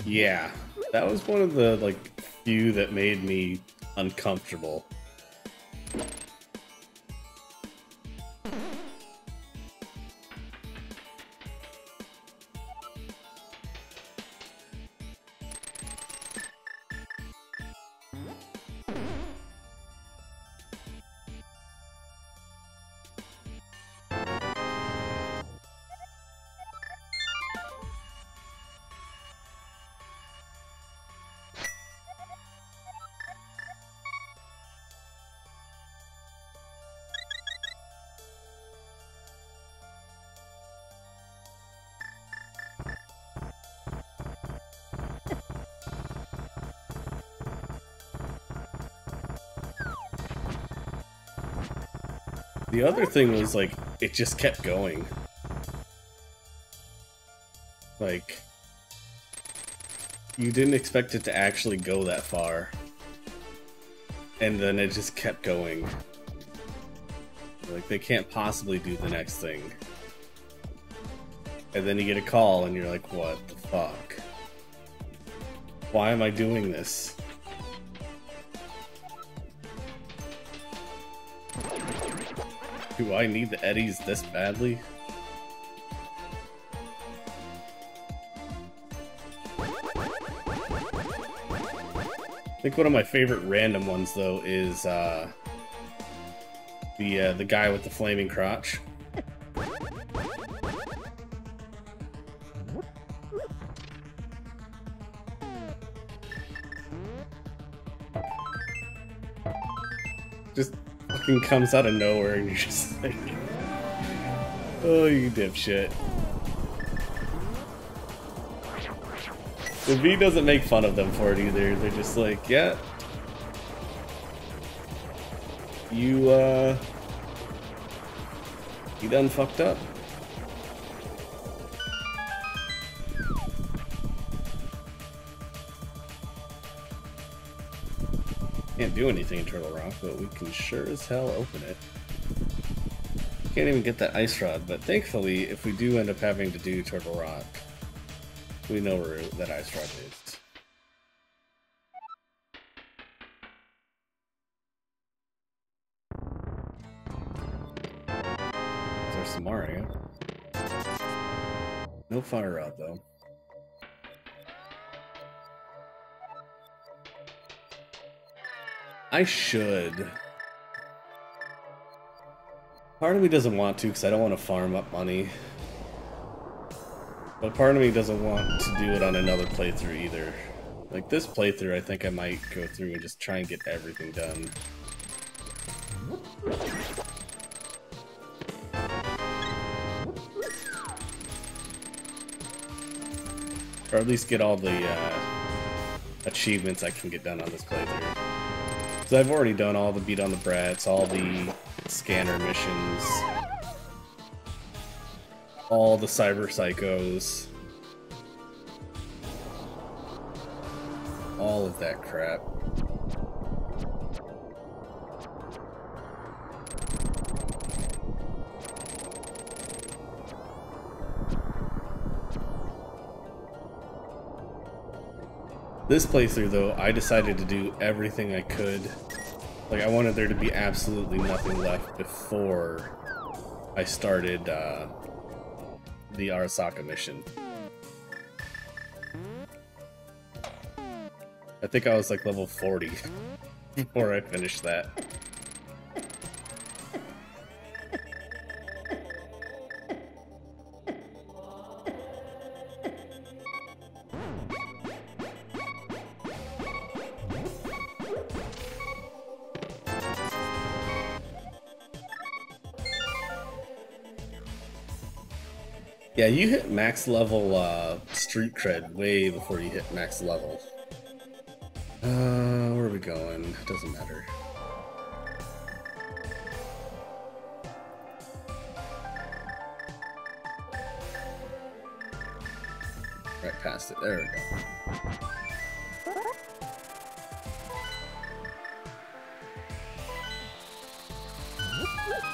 Yeah, that was one of the few that made me uncomfortable. The other thing was, it just kept going. You didn't expect it to actually go that far. And then it just kept going. They can't possibly do the next thing. And then you get a call and you're like, what the fuck? Why am I doing this? Do I need the eddies this badly? I think one of my favorite random ones though is the guy with the flaming crotch. Just fucking comes out of nowhere and you're just like, oh, you dipshit. The V doesn't make fun of them for it either. They're just like, yeah, you done fucked up. Can't do anything in Turtle Rock, but we can sure as hell open it. Can't even get that ice rod, but thankfully, if we do end up having to do Turtle Rock, we know where that ice rod is. There's some Mario. No fire rod though. I should. Part of me doesn't want to because I don't want to farm up money. But part of me doesn't want to do it on another playthrough either. Like this playthrough, I think I might go through and just try and get everything done. Or at least get all the achievements I can get done on this playthrough. So I've already done all the beat on the brats, all the scanner missions, all the cyber psychos, all of that crap. This playthrough, though, I decided to do everything I could. Like, I wanted there to be absolutely nothing left before I started the Arasaka mission. I think I was like level 40 before I finished that. Yeah, you hit max level street cred way before you hit max level. Where are we going? Doesn't matter. Right past it. There we go.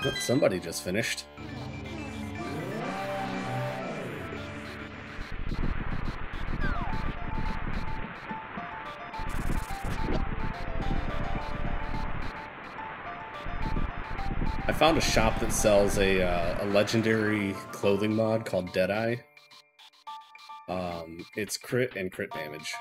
Oh, somebody just finished. I found a shop that sells a legendary clothing mod called Deadeye. It's crit and crit damage.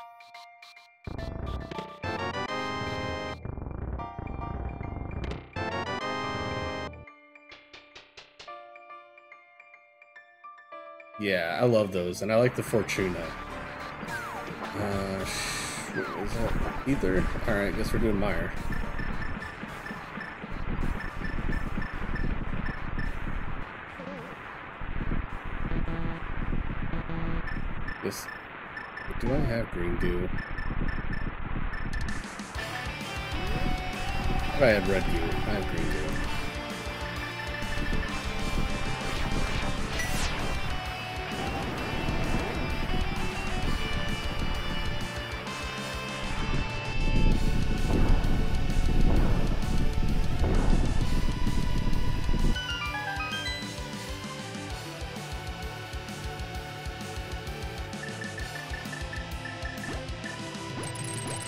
Yeah, I love those, and I like the Fortuna. Is that Ether? Alright, guess we're doing Meyer. Do I have green goo? I had red goo. I have green goo.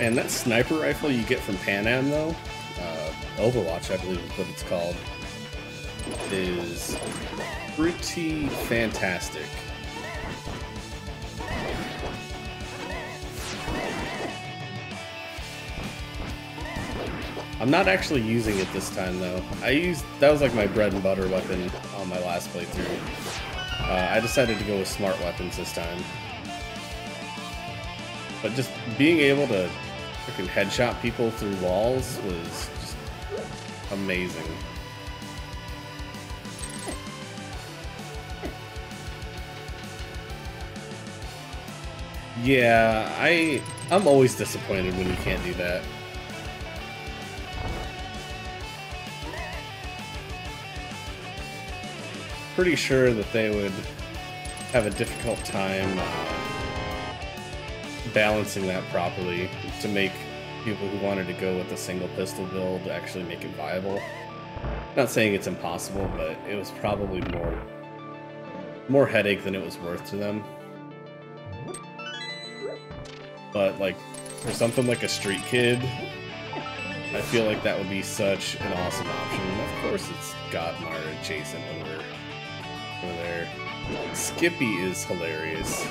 And that sniper rifle you get from Pan Am, though, Overwatch, I believe is what it's called, is pretty fantastic. I'm not actually using it this time, though. That was like my bread and butter weapon on my last playthrough. I decided to go with smart weapons this time. But just being able to freaking headshot people through walls was just amazing. Yeah, I'm always disappointed when you can't do that. Pretty sure that they would have a difficult time balancing that properly to make people who wanted to go with a single pistol build actually make it viable. Not saying it's impossible, but it was probably more headache than it was worth to them. But like for something like a street kid, I feel like that would be such an awesome option. And of course it's got Mara adjacent over there. Skippy is hilarious.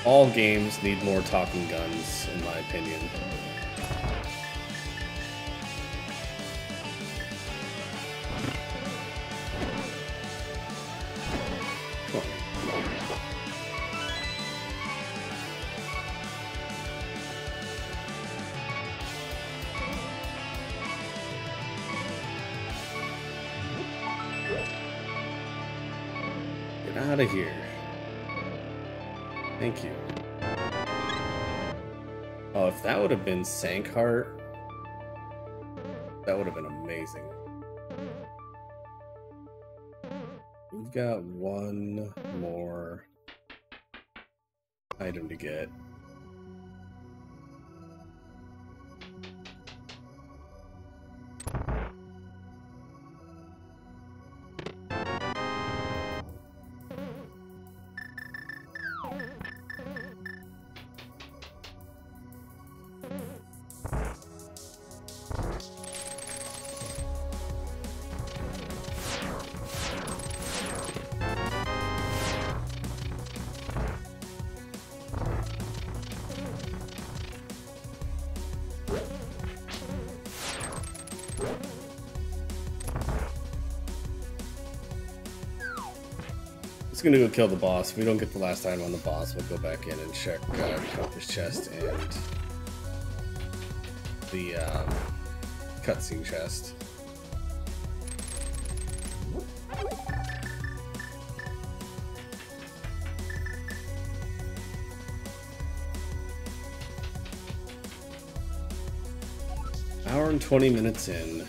All games need more talking guns, in my opinion. Come on. Get out of here. Thank you. Oh, if that would have been Sankheart, that would have been amazing. We've got one more item to get. Just gonna go kill the boss. If we don't get the last item on the boss, we'll go back in and check Compass chest and the cutscene chest. Hour and 20 minutes in.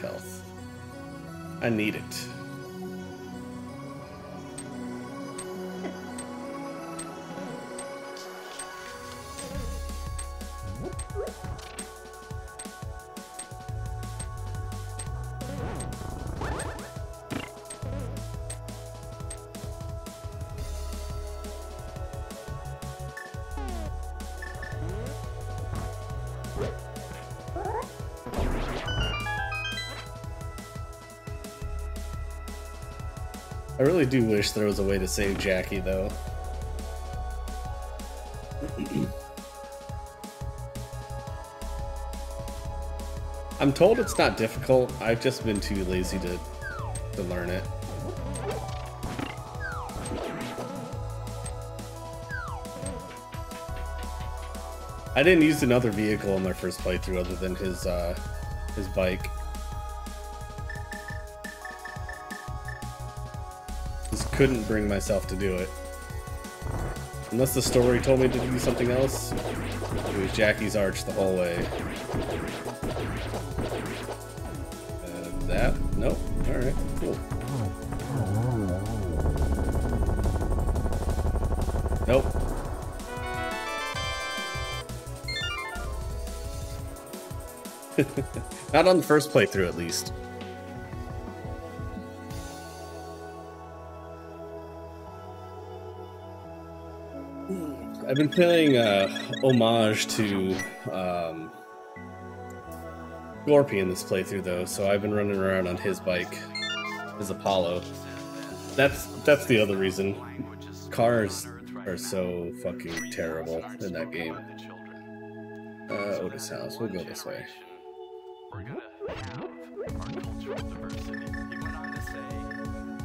Health. I need it. I really do wish there was a way to save Jackie, though. I'm told it's not difficult. I've just been too lazy to learn it. I didn't use another vehicle in my first playthrough other than his bike. Just couldn't bring myself to do it. Unless the story told me to do something else. It was Jackie's Arch the whole way. That? Nope. Alright, cool. Nope. Not on the first playthrough, at least. I've been playing homage to Scorpion this playthrough, though, so I've been running around on his bike as Apollo. That's the other reason. Cars are so fucking terrible in that game. Otis House. We'll go this way. We're gonna have our cultural diversity. He went on to say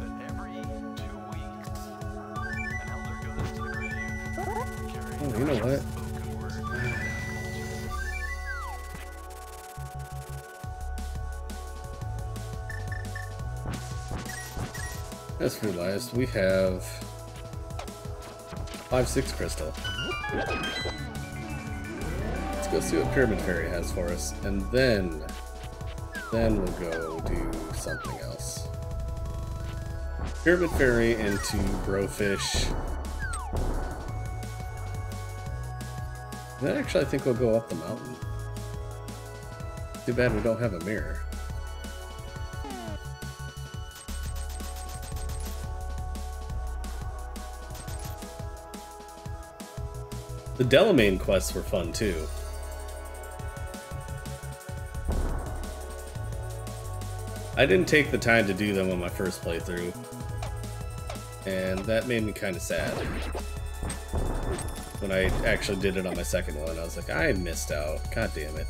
that every 2 weeks, an elder goes to the grave, carrying Oh, you know what? spoken word of that culture. As for last, we have 5-6 crystal. Let's go see what Pyramid Fairy has for us, and then we'll go do something else. Pyramid Fairy into Brofish. Then actually I think we'll go up the mountain. Too bad we don't have a mirror. The Delamain quests were fun too. I didn't take the time to do them on my first playthrough, and that made me kind of sad. When I actually did it on my second one, I was like, I missed out. God damn it.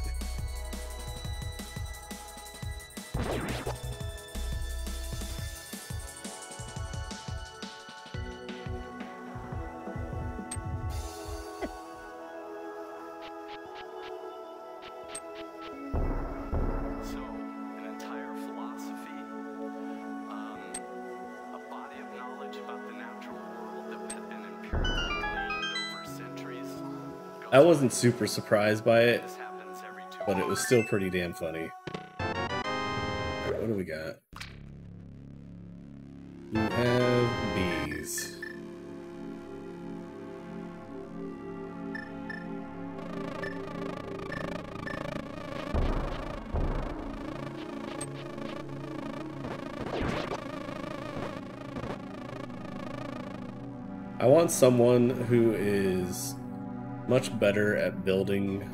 I wasn't super surprised by it, but it was still pretty damn funny. Alright, what do we got? We have bees. I want someone who is much better at building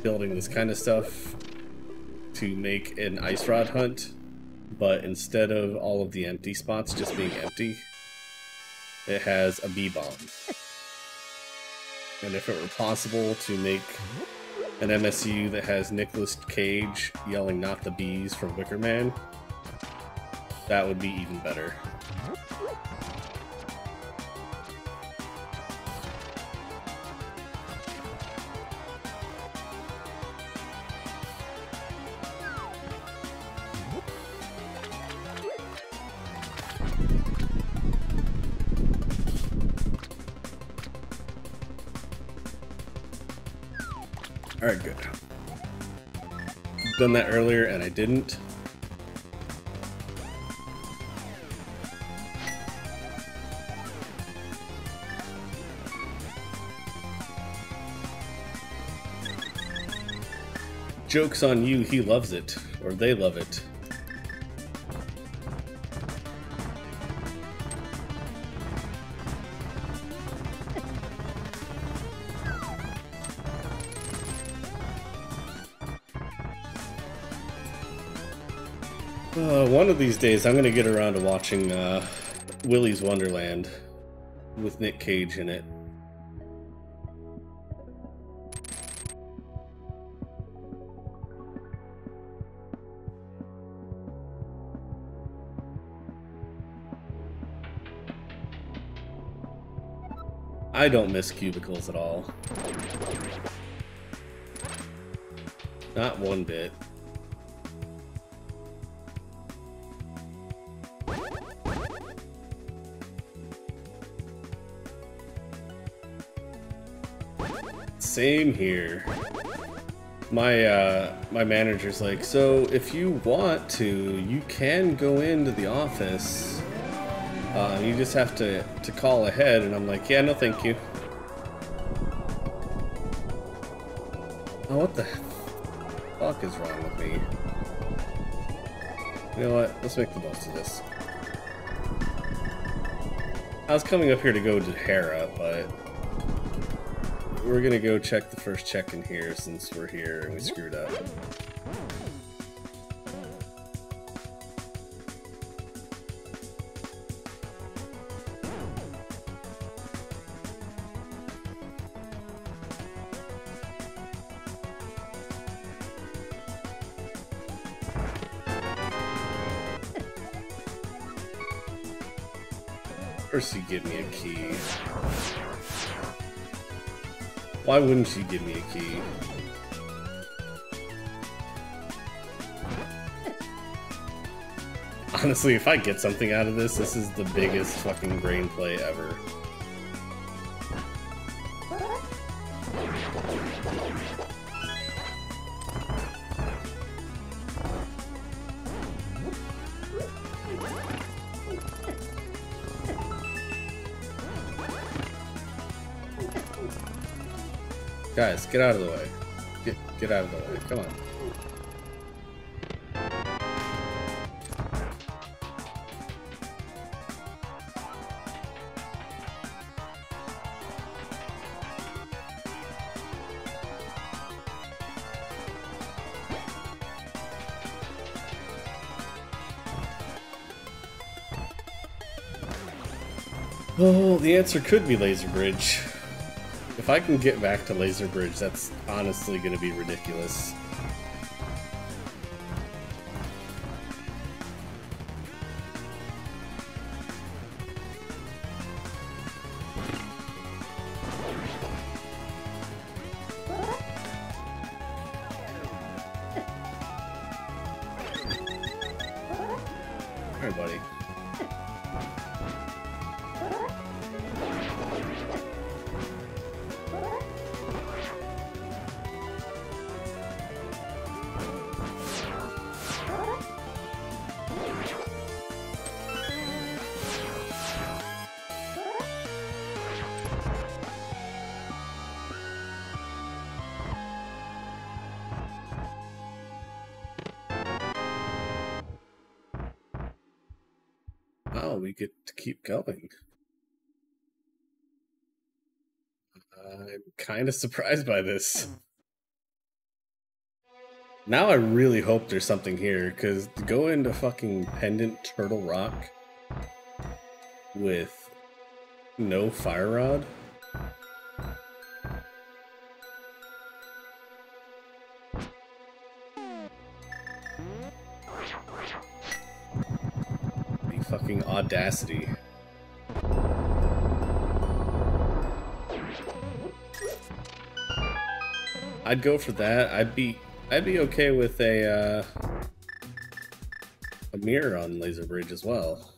building this kind of stuff to make an ice rod hunt but instead of all of the empty spots just being empty, it has a bee bomb. And if it were possible to make an MSU that has Nicolas Cage yelling "not the bees" from Wicker Man, that would be even better. Alright, good. Done that earlier and I didn't. Joke's on you, he loves it. Or they love it. One of these days, I'm going to get around to watching Willy's Wonderland with Nick Cage in it. I don't miss cubicles at all. Not one bit. Same here. My manager's like, so if you want to, you can go into the office. You just have to call ahead, and I'm like, yeah, no thank you. Oh, what the fuck is wrong with me? You know what? Let's make the most of this. I was coming up here to go to Hera, but we're gonna go check the first check-in here since we're here and we screwed up. First you give me a key. Why wouldn't you give me a key? Honestly, if I get something out of this, this is the biggest fucking brain play ever. Guys, get out of the way. Get out of the way. Come on. Oh, the answer could be Laser Bridge. If I can get back to Laser Bridge, that's honestly going to be ridiculous. Alright, buddy. Oh, we get to keep going. I'm kind of surprised by this. Now I really hope there's something here, because to go into fucking Pendant Turtle Rock with no fire rod. The fucking audacity. I'd go for that. I'd be okay with a mirror on Laser Bridge as well.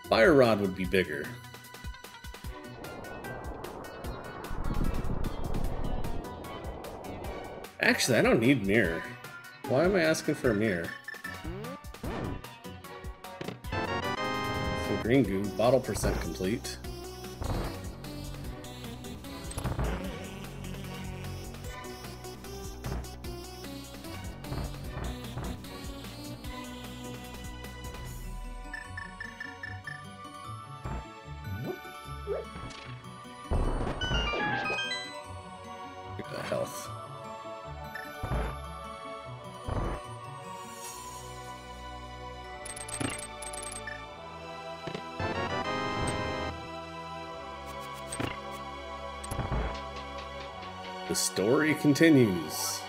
Fire Rod would be bigger. Actually, I don't need mirror. Why am I asking for a mirror? So green goo, bottle percent complete. Health. The story continues.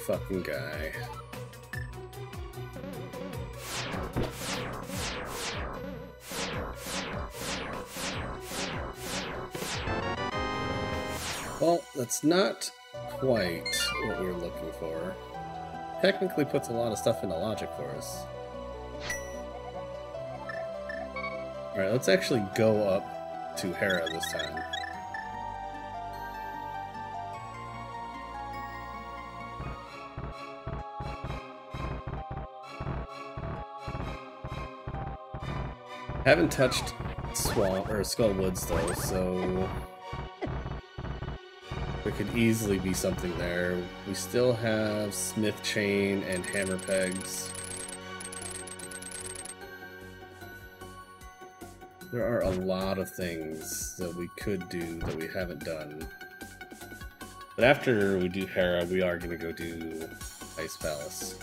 Fucking guy. Well, that's not quite what we were looking for. Technically puts a lot of stuff into logic for us. Alright, let's actually go up to Hera this time. Haven't touched Swamp or Skull Woods though, so there could easily be something there. We still have Smith Chain and Hammer Pegs. There are a lot of things that we could do that we haven't done. But after we do Hera, we are going to go do Ice Palace.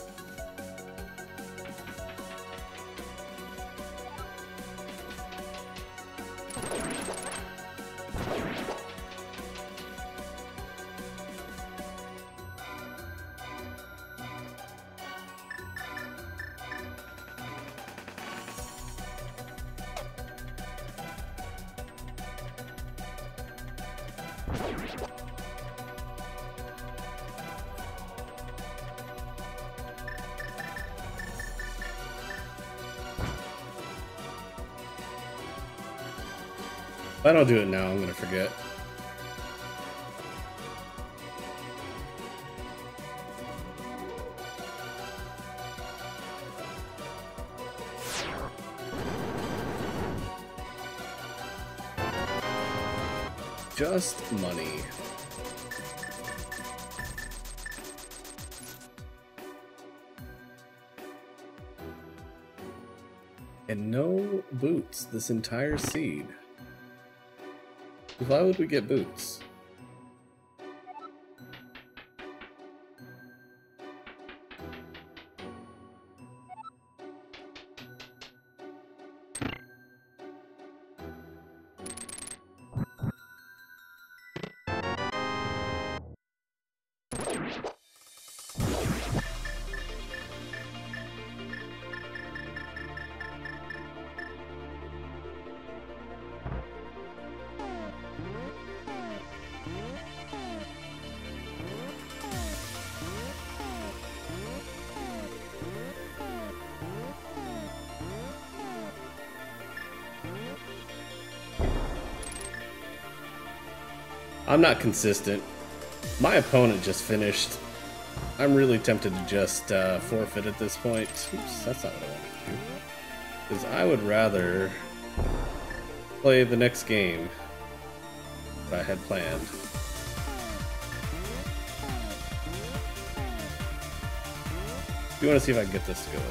If I don't do it now, I'm gonna forget. Just money. And no boots this entire seed. Why would we get boots? I'm not consistent. My opponent just finished. I'm really tempted to just forfeit at this point. Oops, that's not what I wanted to do. Because I would rather play the next game that I had planned. You want to see if I can get this to go?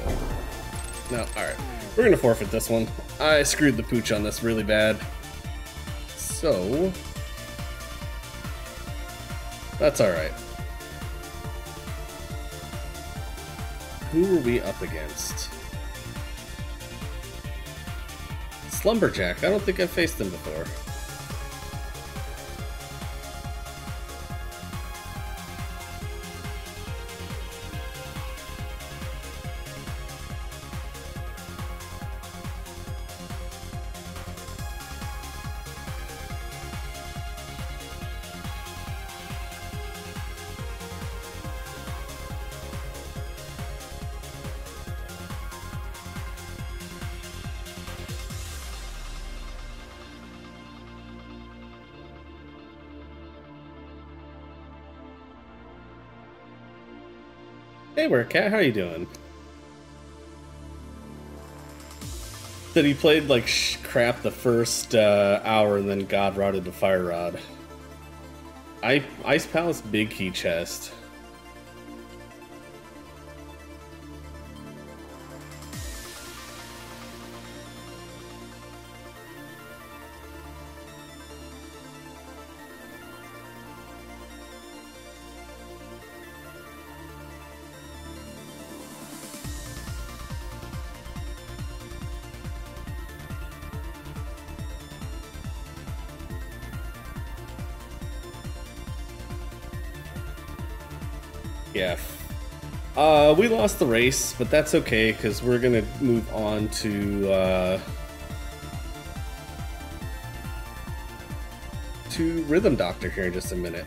No, alright. We're going to forfeit this one. I screwed the pooch on this really bad. So, that's alright. Who are we up against? Slumberjack. I don't think I've faced him before. Hey, Werkat, how you doing? That he played like crap the first hour and then God Rodded to Fire Rod. Ice Palace Big Key Chest. Yeah. We lost the race, but that's okay because we're gonna move on to Rhythm Doctor here in just a minute.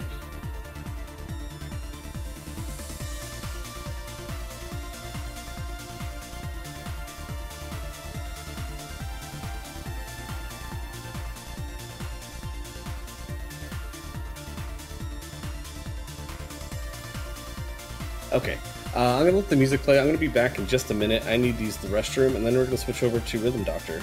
Okay, I'm gonna let the music play. I'm gonna be back in just a minute. I need to use the restroom, and then we're gonna switch over to Rhythm Doctor.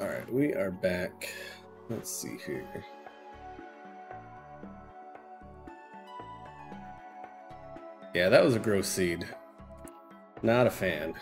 Alright, we are back. Let's see here. Yeah, that was a gross seed. Not a fan.